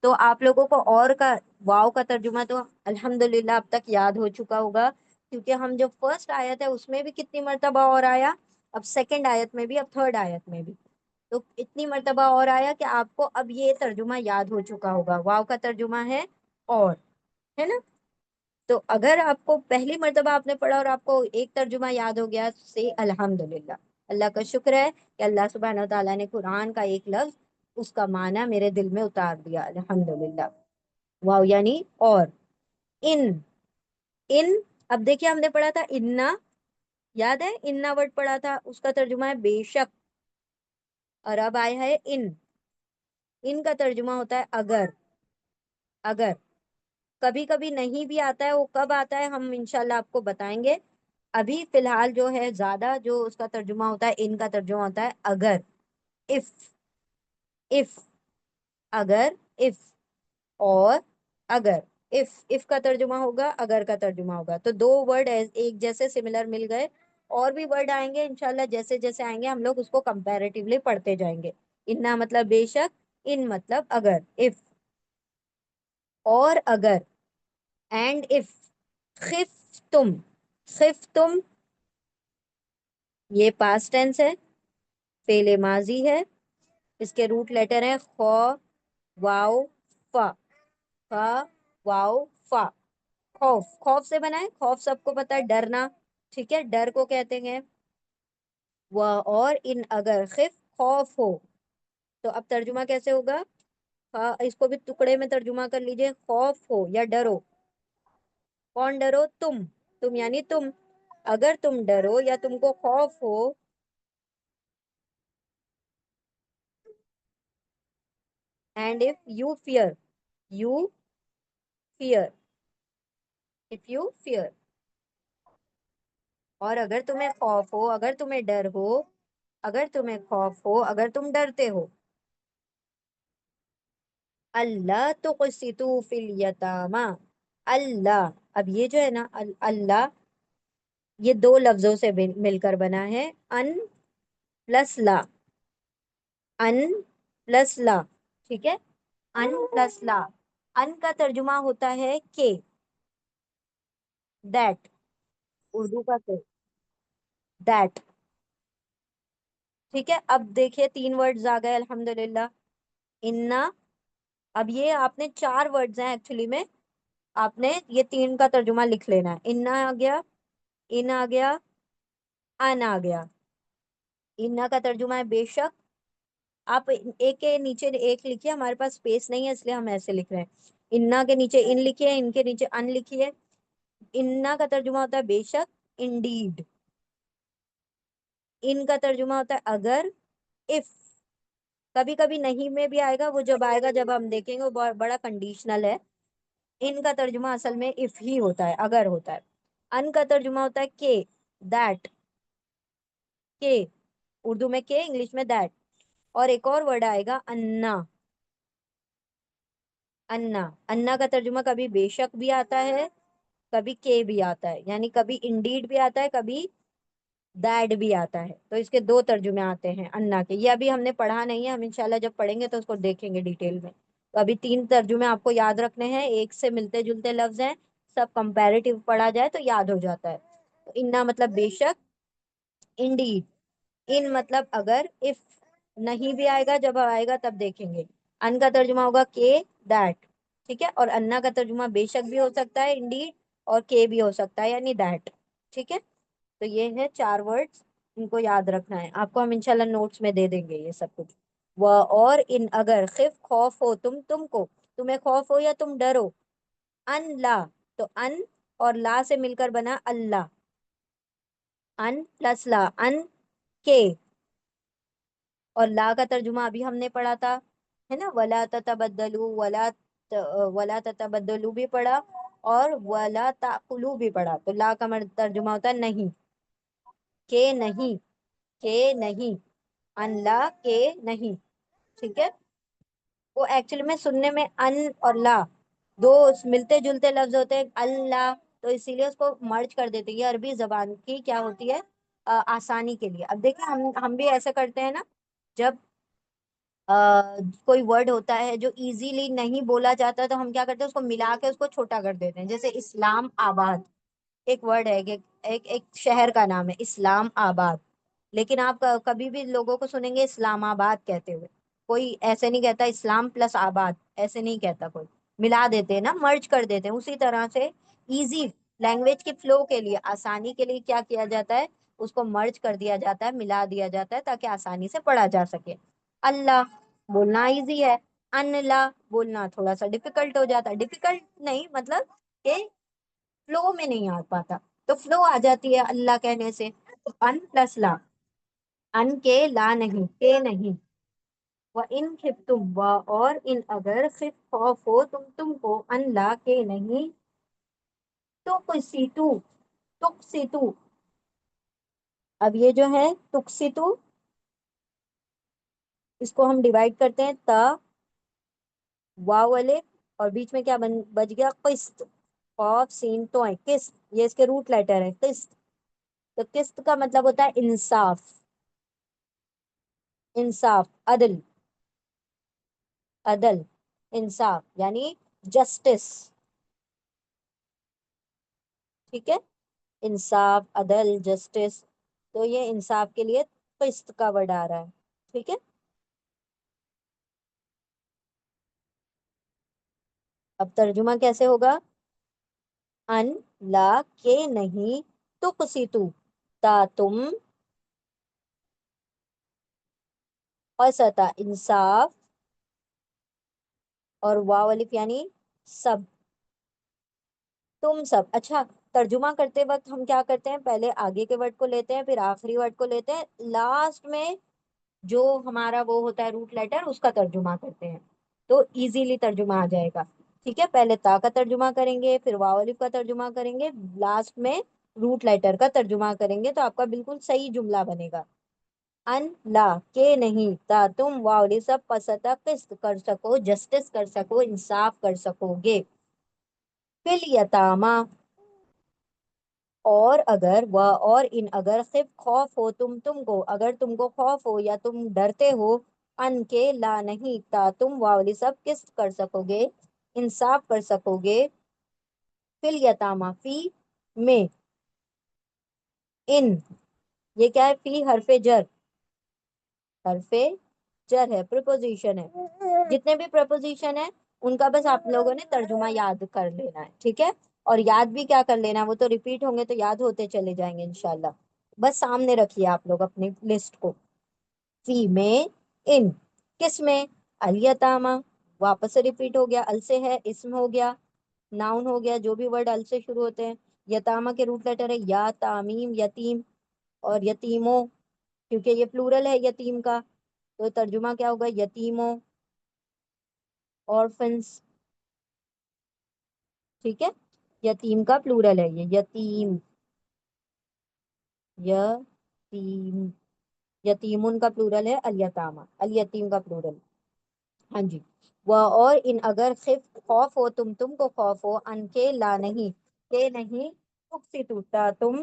تو آپ لوگوں کو اور کا واو کا ترجمہ تو الحمدللہ اب تک یاد ہو چکا ہوگا، کیونکہ ہم جو فرسٹ آیت ہے اس میں بھی کتنی مرتبہ اور آیا، اب سیکنڈ آیت میں بھی، اب تھرڈ آیت میں بھی، تو اتنی مرتبہ اور آیا کہ آپ کو اب یہ ترجمہ یاد ہو چکا ہوگا. واو کا ترجمہ ہے اور، ہے نا؟ تو اگر آپ کو پہلی مرتبہ آپ نے پڑھا اور آپ کو ایک ترجمہ یاد ہو گیا سے الحمدللہ، اللہ کا شکر ہے کہ اللہ سبحانہ و تعالیٰ نے قرآن کا ایک لفظ اس کا معنی میرے دل میں اتار دیا الحمدللہ. واو یعنی اور. ان، ان، اب دیکھیے ہم نے پڑھا تھا اننا، یاد ہے اننا ورڈ پڑھا تھا، اس کا ترجمہ ہے بے شک، اور اب آیا ہے ان. ان کا ترجمہ ہوتا ہے اگر. اگر کبھی کبھی نہیں بھی آتا ہے، وہ کب آتا ہے ہم انشاءاللہ آپ کو بتائیں گے. ابھی فی الحال جو ہے زیادہ جو اس کا ترجمہ ہوتا ہے، ان کا ترجمہ ہوتا ہے اگر. اف، اف، اگر، اف، اور اگر. اف کا ترجمہ ہوگا، اگر کا ترجمہ ہوگا، تو دو ورڈ ایک جیسے سملر مل گئے. اور بھی ورڈ آئیں گے انشاءاللہ، جیسے جیسے آئیں گے ہم لوگ اس کو کمپیریٹیولی پڑھتے جائیں گے. اننا مطلب بے شک، ان مطلب اگر، اف. اور اگر، اینڈ اف. خف تم، خف تم یہ پاسٹ ٹینس ہے، فعل ماضی ہے، اس کے روٹ لیٹر ہیں خو، واو، فا. خا، واو، فا. خوف، خوف سے بنا ہے، خوف سب کو پتا ہے ڈرنا، ٹھیک ہے، ڈر کو کہتے ہیں. وہ اور ان اگر خف خوف ہو، تو اب ترجمہ کیسے ہوگا؟ اس کو بھی ٹکڑے میں ترجمہ کر لیجئے، خوف ہو یا ڈرو. کون ڈرو؟ تم. تم یعنی تم، اگر تم ڈرو یا تم کو خوف ہو. And if you fear, you fear, if you fear. اور اگر تمہیں خوف ہو، اگر تمہیں ڈر ہو، اگر تمہیں خوف ہو، اگر تم ڈرتے ہو. اللہ تقسطوا فی الیتامی. اللہ، اب یہ جو ہے نا اللہ، یہ دو لفظوں سے مل کر بنا ہے، ان پلس لا. ان پلس لا، ٹھیک ہے، ان پلس لا. ان کا ترجمہ ہوتا ہے کہ، دیٹ، اردو کا کہ، دیٹ. ٹھیک ہے، اب دیکھیے تین ورڈز آ گئے الحمدللہ. اننا، اب یہ آپ نے چار ورڈز ہیں ایکچولی میں، آپ نے یہ تین کا ترجمہ لکھ لینا ہے. اننا آ گیا، ان آ گیا، ان آ گیا. اننا کا ترجمہ ہے بے شک. آپ ایک کے نیچے ایک لکھیے، ہمارے پاس اسپیس نہیں ہے اس لیے ہم ایسے لکھ رہے ہیں. اننا کے نیچے ان لکھیے، ان کے نیچے ان لکھیے. اننا کا ترجمہ ہوتا ہے بے شک، انڈیڈ. ان کا ترجمہ ہوتا ہے اگر، اف. کبھی کبھی نہیں میں بھی آئے گا، وہ جب آئے گا جب ہم دیکھیں گے، وہ بڑا کنڈیشنل ہے. ان کا ترجمہ اصل میں اف ہی ہوتا ہے، اگر ہوتا ہے. ان کا ترجمہ ہوتا ہے کہ، دیٹ، کہ، اردو میں کہ، انگلش میں دیٹ. اور ایک اور ورڈ آئے گا انا. انا، انا کا ترجمہ کبھی بے شک بھی آتا ہے، کبھی کے بھی آتا ہے، یعنی کبھی انڈیڈ بھی آتا ہے، کبھی دیٹ بھی آتا ہے. تو اس کے دو ترجمے آتے ہیں انا کے. یہ ابھی ہم نے پڑھا نہیں ہے، ہم انشاءاللہ جب پڑھیں گے تو اس کو دیکھیں گے ڈیٹیل میں. تو ابھی تین ترجمے آپ کو یاد رکھنے ہیں، ایک سے ملتے جلتے لفظ ہیں، سب کمپیریٹیو پڑھا جائے تو یاد ہو جاتا ہے. تو انا مطلب بے شک، انڈیڈ. ان مطلب اگر، اف نہیں بھی آئے گا، جب آئے گا تب دیکھیں گے. ان کا ترجمہ ہوگا کہ، دیٹ. ٹھیک ہے، اور انا کا ترجمہ بے شک بھی ہو سکتا ہے انڈیڈ، اور کے بھی ہو سکتا ہے یعنی دیٹ. ٹھیک ہے، تو یہ ہے 4 ورڈز، ان کو یاد رکھنا ہے آپ کو، ہم انشاءاللہ نوٹس میں دے دیں گے یہ سب کچھ. وہ اور ان اگر خف خوف ہو تم کو، تمہیں خوف ہو یا تم ڈرو، ان لا، تو ان اور لا سے مل کر بنا اللہ، ان پلس لا، ان کے، اور لا کا ترجمہ ابھی ہم نے پڑھا تھا، ہے نا، ولا تتبدلوا، ولا تتبدلوا بھی پڑھا، اور ولا تاکلوا بھی پڑھا. تو لا کا ترجمہ ہوتا ہے نہیں، کہ نہیں، کہ نہیں، ان لا کے نہیں. ٹھیک ہے، وہ ایکچولی میں سننے میں ان اور لا دو ملتے جلتے لفظ ہوتے ہیں اللہ، تو اسی لیے اس کو مرج کر دیتے ہیں. یہ عربی زبان کی کیا ہوتی ہے، آسانی کے لیے. اب دیکھیں ہم بھی ایسا کرتے ہیں نا، جب کوئی ورڈ ہوتا ہے جو ایزیلی نہیں بولا جاتا تو ہم کیا کرتے ہیں، اس کو ملا کے اس کو چھوٹا کر دیتے ہیں. جیسے اسلام آباد ایک ورڈ ہے کہ ایک شہر کا نام ہے اسلام آباد، لیکن آپ کبھی بھی لوگوں کو سنیں گے اسلام آباد کہتے ہوئے، کوئی ایسے نہیں کہتا اسلام پلس آباد، ایسے نہیں کہتا کوئی، ملا دیتے ہیں نا، مرج کر دیتے ہیں. اسی طرح سے ایزی لینگویج کے فلو کے لیے، آسانی کے لیے کیا کیا جاتا ہے، اس کو مرج کر دیا جاتا ہے، ملا دیا جاتا ہے تاکہ آسانی سے پڑھا جا سکے. اللہ بولنا ایزی ہے، ان لا بولنا تھوڑا سا ڈیفیکلٹ ہو جاتا ہے، ڈیفیکلٹ نہیں مطلب کہ فلو میں نہیں آ پاتا، تو فلو آ جاتی ہے اللہ کہنے سے. ان پلس لا، ان کے لا نہیں، کے نہیں. وہ ان خفتم، و اور ان اگر خف خوف ہو تم کو، ان لا کے نہیں، تقسیتو، تقسیتو. اب یہ جو ہے تقسیتو، اس کو ہم ڈیوائڈ کرتے ہیں تا واو الف، اور بیچ میں کیا بچ گیا، قسط، قاف سین تو ہے قسط، یہ اس کے روٹ لیٹر ہے قسط. تو قسط کا مطلب ہوتا ہے انصاف، انصاف، عدل، عدل، انصاف یعنی جسٹس. ٹھیک ہے، انصاف، عدل، جسٹس، تو یہ انصاف کے لیے قسط کا ورڈ آ رہا ہے. ٹھیک ہے، اب ترجمہ کیسے ہوگا، ان لا کے نہیں، تقسیتو، تا تم، قسطا انصاف، اور واو الف یعنی سب، تم سب. اچھا، ترجمہ کرتے وقت ہم کیا کرتے ہیں، پہلے آگے کے ورڈ کو لیتے ہیں، پھر آخری ورڈ کو لیتے ہیں، لاسٹ میں جو ہمارا وہ ہوتا ہے روٹ لیٹر اس کا ترجمہ کرتے ہیں، تو ایزیلی ترجمہ آ جائے گا. ٹھیک ہے، پہلے تا کا ترجمہ کریں گے، پھر واو الف کا ترجمہ کریں گے، لاسٹ میں روٹ لیٹر کا ترجمہ کریں گے، تو آپ کا بالکل صحیح جملہ بنے گا. ان لا کے نہیں، تا تم واو الف سب پستا قسط کر سکو، جسٹس کر سکو، انصاف کر سکو گے. فل یتاما، اور اگر، و اور ان اگر خف خوف ہو تم کو، اگر تم کو خوف ہو یا تم ڈرتے ہو، ان کے لا نہیں، تا تم واولی سب قسط کر سکو گے، انصاف کر سکو گے. فل یتاما، فی میں، ان، یہ کیا ہے، فی حرف جر، حرف جر ہے، پریپوزیشن ہے. جتنے بھی پریپوزیشن ہے ان کا بس آپ لوگوں نے ترجمہ یاد کر لینا ہے. ٹھیک ہے، اور یاد بھی کیا کر لینا، وہ تو ریپیٹ ہوں گے تو یاد ہوتے چلے جائیں گے انشاءاللہ. بس سامنے رکھیے آپ لوگ اپنی لسٹ کو. فی میں، ان، کس میں، الیتاما، واپس سے ریپیٹ ہو گیا، ال سے ہے، اسم ہو گیا، ناؤن ہو گیا، جو بھی ورڈ ال سے شروع ہوتے ہیں. یتاما کے روٹ لیٹر ہے یا، تعمیم، یتیم، اور یتیموں، کیونکہ یہ پلورل ہے یتیم کا، تو ترجمہ کیا ہوگا، یتیموں، orphans. ٹھیک ہے، یتیم کا پلورل ہے یہ، یتیم، یتیم، یتیمن کا پلورل ہے الیتاما، الیتیم کا پلورل. ہاں جی، وہ اور ان اگر خف خوف ہو تم کو خوف ہو، ان کے لا نہیں، کے نہیں، تکسی ٹوٹتا تم،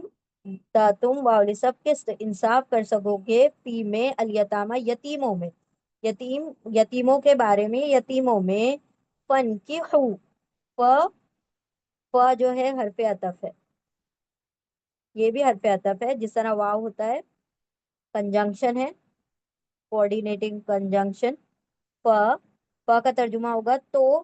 تا تم واؤلی سب قسط انصاف کر سکو گے، فی میں الیتاما یتیموں میں، یتیم، یتیموں کے بارے میں، یتیموں میں، فن کی خو، ف جو ہے حرف عطف ہے، یہ بھی حرف عطف ہے، جس طرح واو ہوتا ہے کنجنکشن ہے، کوآرڈینیٹنگ کنجنکشن. ف، ف کا ترجمہ ہوگا تو،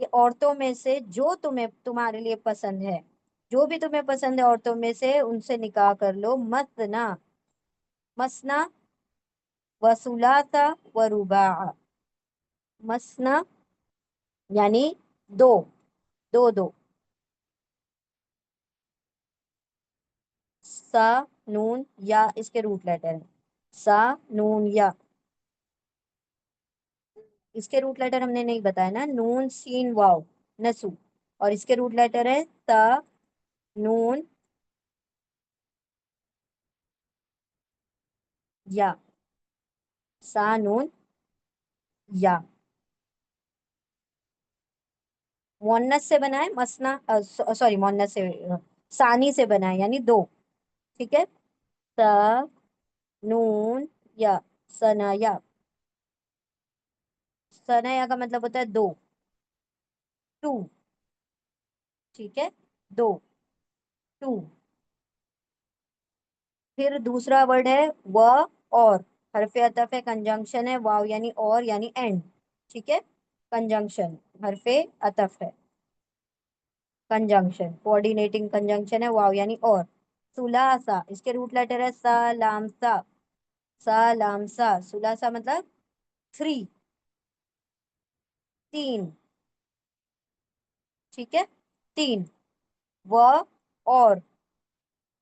کہ عورتوں میں سے جو تمہارے لیے پسند ہے، جو بھی تمہیں پسند ہے عورتوں میں سے ان سے نکاح کر لو، مثنا، مثنا وثلاث ورباع، مثنا یعنی دو، دو دو، سا نون یا اس کے روٹ لیٹر ہے، سا نون یا، اس کے روٹ لیٹر ہم نے نہیں بتایا نا، نون سین واو، نسو، اور اس کے روٹ لیٹر ہے تا نون یا، سا نون یا، مونس سے بنا ہے مسنا، سوری مونس سے، ثانی سے بنا ہے یعنی دو، ٹھیک ہے، تا نون یا، سنایا، سنایا کا مطلب ہوتا ہے دو، ٹو، ٹھیک ہے، دو، ٹو، پھر دوسرا ورڈ ہے و، اور، حرف عطف ہے، کنجنکشن ہے، واو یعنی اور یعنی اینڈ، ٹھیک ہے، کنجنکشن، حرف عطف ہے، کنجنکشن، کوآرڈینیٹنگ کنجنکشن ہے، واو یعنی اور، سلاسا، اس کے روٹ لیٹر ہے سا لام سا، سا لام سا، سلاسا مطلب تھری، تین، ٹھیک ہے، تین، و اور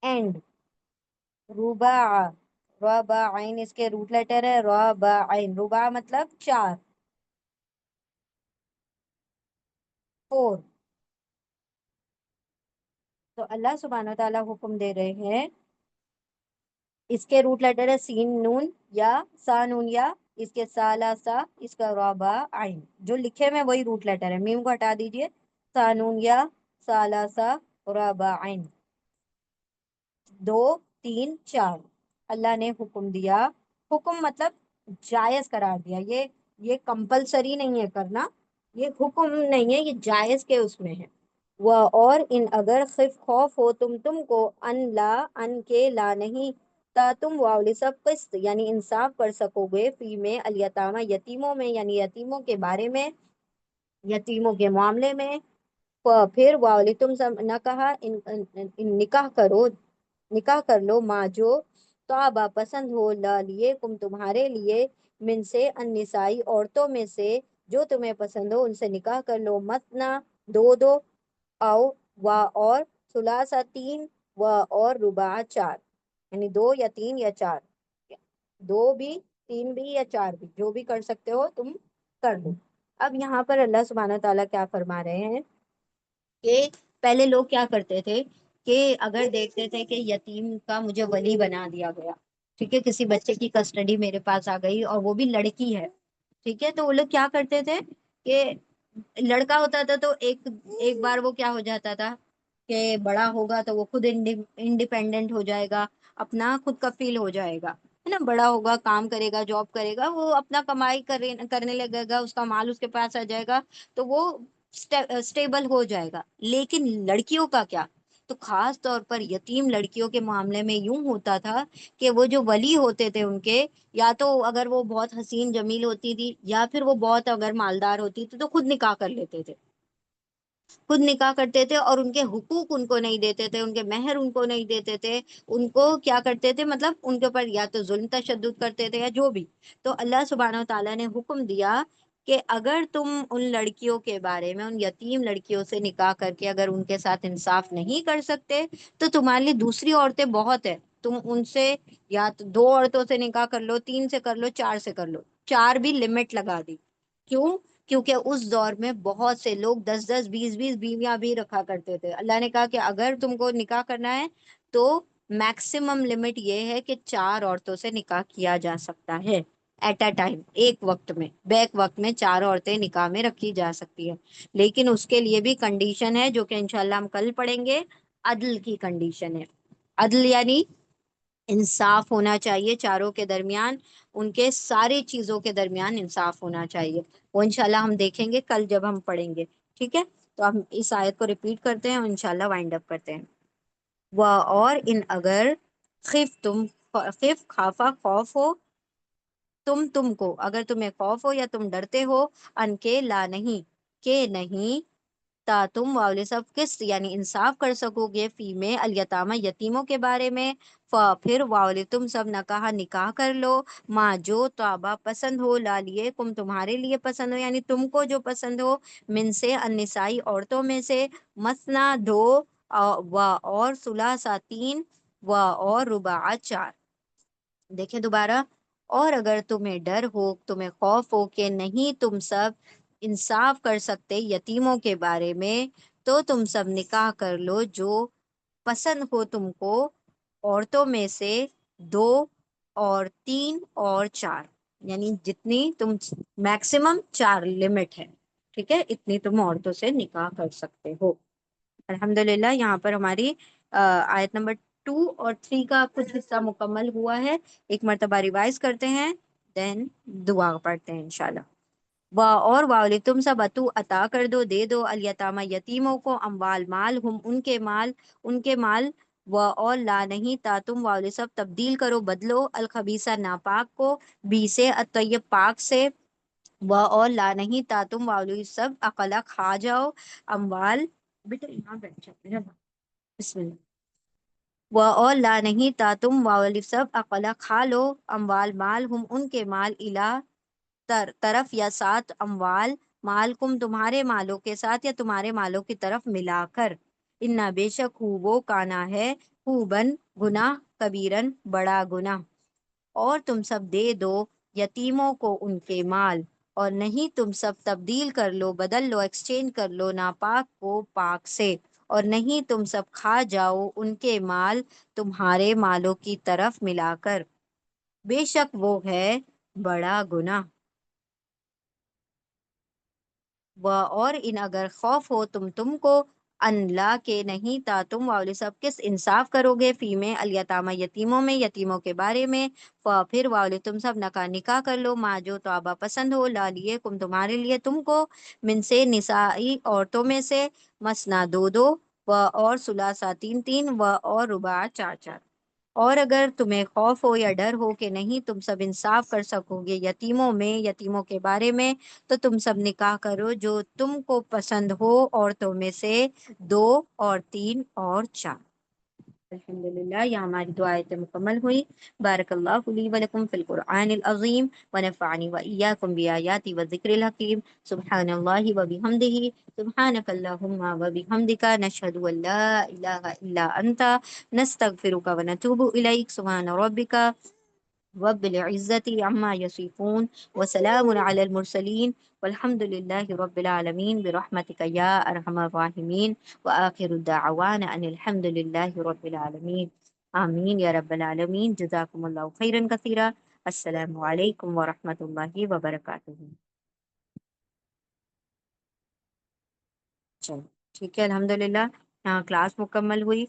اینڈ، روبا، ربا عین اس کے روٹ لیٹر ہے، ربا عین، روبا مطلب چار، فور، تو اللہ سبحانہ و تعالیٰ حکم دے رہے ہیں، اس کے روٹ لیٹر ہے سین نون یا، سا نون یا، اس کے سالا سا، اس کا رابع عین، جو لکھے میں وہی روٹ لیٹر ہے، میم کو ہٹا دیجئے، سا نون یا، سالا سا، رابع عین، دو، تین، چار، اللہ نے حکم دیا، حکم مطلب جائز قرار دیا، یہ کمپلسری نہیں ہے کرنا، یہ حکم نہیں ہے، یہ جائز کے اس میں ہے، وہ اور ان اگر خف خوف ہو تم کو، ان لا، ان کے لا نہیں، تا تم واؤ سب قسط یعنی انصاف کر سکو گے، فی میں الیتامہ یتیموں میں، یعنی یتیموں کے بارے میں، یتیموں کے معاملے میں، پھر واؤ تم سب نہ کہا، ان نکاح کرو، نکاح کر لو، ماں جو تو آبا پسند ہو، لا لیے کم تمہارے لیے، من سے النسائی عورتوں میں سے، جو تمہیں پسند ہو ان سے نکاح کر لو، متنا دو دو، او و اور، ثلاثہ تین، و اور رباع چار، یعنی دو یا تین یا چار، دو بھی، تین بھی یا چار بھی، جو بھی کر سکتے ہو تم کر لو۔ اب یہاں پر اللہ سبحانہ تعالیٰ کیا فرما رہے ہیں کہ پہلے لوگ کیا کرتے تھے کہ اگر دیکھتے تھے کہ یتیم کا مجھے ولی بنا دیا گیا، ٹھیک ہے، کسی بچے کی کسٹڈی میرے پاس آ گئی اور وہ بھی لڑکی ہے، ٹھیک ہے، تو وہ لوگ کیا کرتے تھے کہ لڑکا ہوتا تھا تو ایک بار وہ کیا ہو جاتا تھا کہ بڑا ہوگا تو وہ خود انڈیپینڈنٹ ہو جائے گا، اپنا خود کفیل ہو جائے گا، ہے نا، بڑا ہوگا، کام کرے گا، جاب کرے گا، وہ اپنا کمائی کرنے لگے گا، اس کا مال اس کے پاس آ جائے گا، تو وہ اسٹیبل ہو جائے گا۔ لیکن لڑکیوں کا کیا؟ تو خاص طور پر یتیم لڑکیوں کے معاملے میں یوں ہوتا تھا کہ وہ جو ولی ہوتے تھے ان کے، یا تو اگر وہ بہت حسین جمیل ہوتی تھی، یا پھر وہ بہت اگر مالدار ہوتی تھی، تو خود نکاح کر لیتے تھے، خود نکاح کرتے تھے، اور ان کے حقوق ان کو نہیں دیتے تھے، ان کے مہر ان کو نہیں دیتے تھے، ان کو کیا کرتے تھے، مطلب ان کے اوپر یا تو ظلم تشدد کرتے تھے یا جو بھی۔ تو اللہ سبحانہ و تعالیٰ نے حکم دیا کہ اگر تم ان لڑکیوں کے بارے میں، ان یتیم لڑکیوں سے نکاح کر کے اگر ان کے ساتھ انصاف نہیں کر سکتے، تو تمہارے لیے دوسری عورتیں بہت ہے، تم ان سے یا تو دو عورتوں سے نکاح کر لو، تین سے کر لو، چار سے کر لو، چار بھی لمٹ لگا دی، کیوں؟ کیونکہ اس دور میں بہت سے لوگ 10 10 20 20 بیویاں بھی رکھا کرتے تھے، اللہ نے کہا کہ اگر تم کو نکاح کرنا ہے تو میکسیمم لمٹ یہ ہے کہ چار عورتوں سے نکاح کیا جا سکتا ہے، ایٹ اے ٹائم، ایک وقت میں، بیک وقت میں چار عورتیں نکاح میں رکھی جا سکتی ہے، لیکن اس کے لیے بھی کنڈیشن ہے جو کہ انشاءاللہ ہم کل پڑھیں گے، عدل کی کنڈیشن ہے، عدل یعنی انصاف ہونا چاہیے چاروں کے درمیان، ان کے ساری چیزوں کے درمیان انصاف ہونا چاہیے، وہ انشاءاللہ ہم دیکھیں گے کل جب ہم پڑھیں گے، ٹھیک ہے، تو ہم اس آیت کو ریپیٹ کرتے ہیں اور انشاءاللہ وائنڈ اپ کرتے ہیں، وہ اور ان اگر خف تم، خف خافا خوف ہو، تم کو اگر تمہیں خوف ہو یا تم ڈرتے ہو، ان کے لا نہیں، کہ نہیں تا تم واولے سب قسط یعنی انصاف کر سکو گے فی میں الیتامہ یتیموں کے بارے میں، پھر واولے تم سب نکاح نکاح کر لو، ماں جو توبہ پسند ہو لا لیے کم تمہارے لیے پسند ہو یعنی تم کو جو پسند ہو، من سے النسائی عورتوں میں سے، مثنا دو، و اور ثلاثہ تین، و اور رباع چار۔ دیکھیں دوبارہ، اور اگر تمہیں ڈر ہو، تمہیں خوف ہو کہ نہیں تم سب انصاف کر سکتے یتیموں کے بارے میں، تو تم سب نکاح کر لو جو پسند ہو تم کو عورتوں میں سے، دو اور تین اور چار، یعنی جتنی تم میکسیمم چار لمٹ ہے، ٹھیک ہے، اتنی تم عورتوں سے نکاح کر سکتے ہو۔ الحمدللہ یہاں پر ہماری آیت نمبر 2 اور 3 کا کچھ حصہ مکمل ہوا ہے۔ ایک مرتبہ ریوائز کرتے ہیں، دین دعا پڑھتے ہیں انشاءاللہ۔ اور واؤلی تم سب اتو عطا کر دو، دے دو، الیتامہ یتیموں کو، اموال مال، ہم ان کے مال، و اور لا نہیں تا تم واؤلی سب تبدیل کرو بدلو، الخبیثہ ناپاک کو، بی سے الطیب پاک سے، و اور لا نہیں تا تم واؤلی سب اقلا کھا جاؤ، اموال، بیٹا یہاں بیٹھ جاتے ہیں، بسم اللہ، و اور لا نہیں تا تم واؤلی سب اقلا کھا لو، اموال مال، ہم ان کے مال، الہ طرف یا ساتھ، اموال مالکم تمہارے مالوں کے ساتھ یا تمہارے مالوں کی طرف ملا کر، انا بے شک ہو وہ کانا ہے، خوبن گناہ، کبیرن بڑا گناہ، اور تم سب دے دو یتیموں کو ان کے مال، اور نہیں تم سب تبدیل کر لو، بدل لو، ایکسچینج کر لو ناپاک کو پاک سے، اور نہیں تم سب کھا جاؤ ان کے مال تمہارے مالوں کی طرف ملا کر، بے شک وہ ہے بڑا گناہ۔ اور ان اگر خوف ہو تم کو اللہ کے نہیں تا تم واؤلی سب کس انصاف کرو گے فی میں الیتامہ یتیموں میں، یتیموں کے بارے میں، پھر واؤلی تم سب نکاح کر لو، ماں جو توبہ پسند ہو لا لیے کم تمہارے لیے تم کو، من سے نسائی عورتوں میں سے، مسنا دو دو، و اور ثلاثہ تین تین، و اور رباع چار چار۔ اور اگر تمہیں خوف ہو یا ڈر ہو کہ نہیں تم سب انصاف کر سکو گے یتیموں میں، یتیموں کے بارے میں، تو تم سب نکاح کرو جو تم کو پسند ہو عورتوں میں سے، دو اور تین اور چار۔ الحمدللہ یہ ہماری دعائیں مکمل ہوئی۔ بارک اللہ لی ولکم فی القرآن العظیم ونفعنی وإیاکم بآیات والذکر الحکیم، سبحان اللہ وبحمدہ، سبحانک اللہم وبحمدک، نشہد ان لا الہ الا انت، نستغفرک ونتوب الیک، سبحان ربک رب العزت عما یصفون، وسلام علی المرسلین، والحمد للہ رب العالمین، برحمتک یا ارحم الراحمین، وآخر الدعوانا ان الحمد للہ رب العالمین، آمین یا رب العالمین، جزاکم اللہ خیرا کثیرا، السلام علیکم ورحمۃ اللہ وبرکاتہ۔ چلو ٹھیک ہے، الحمدللہ یہاں کلاس مکمل ہوئی۔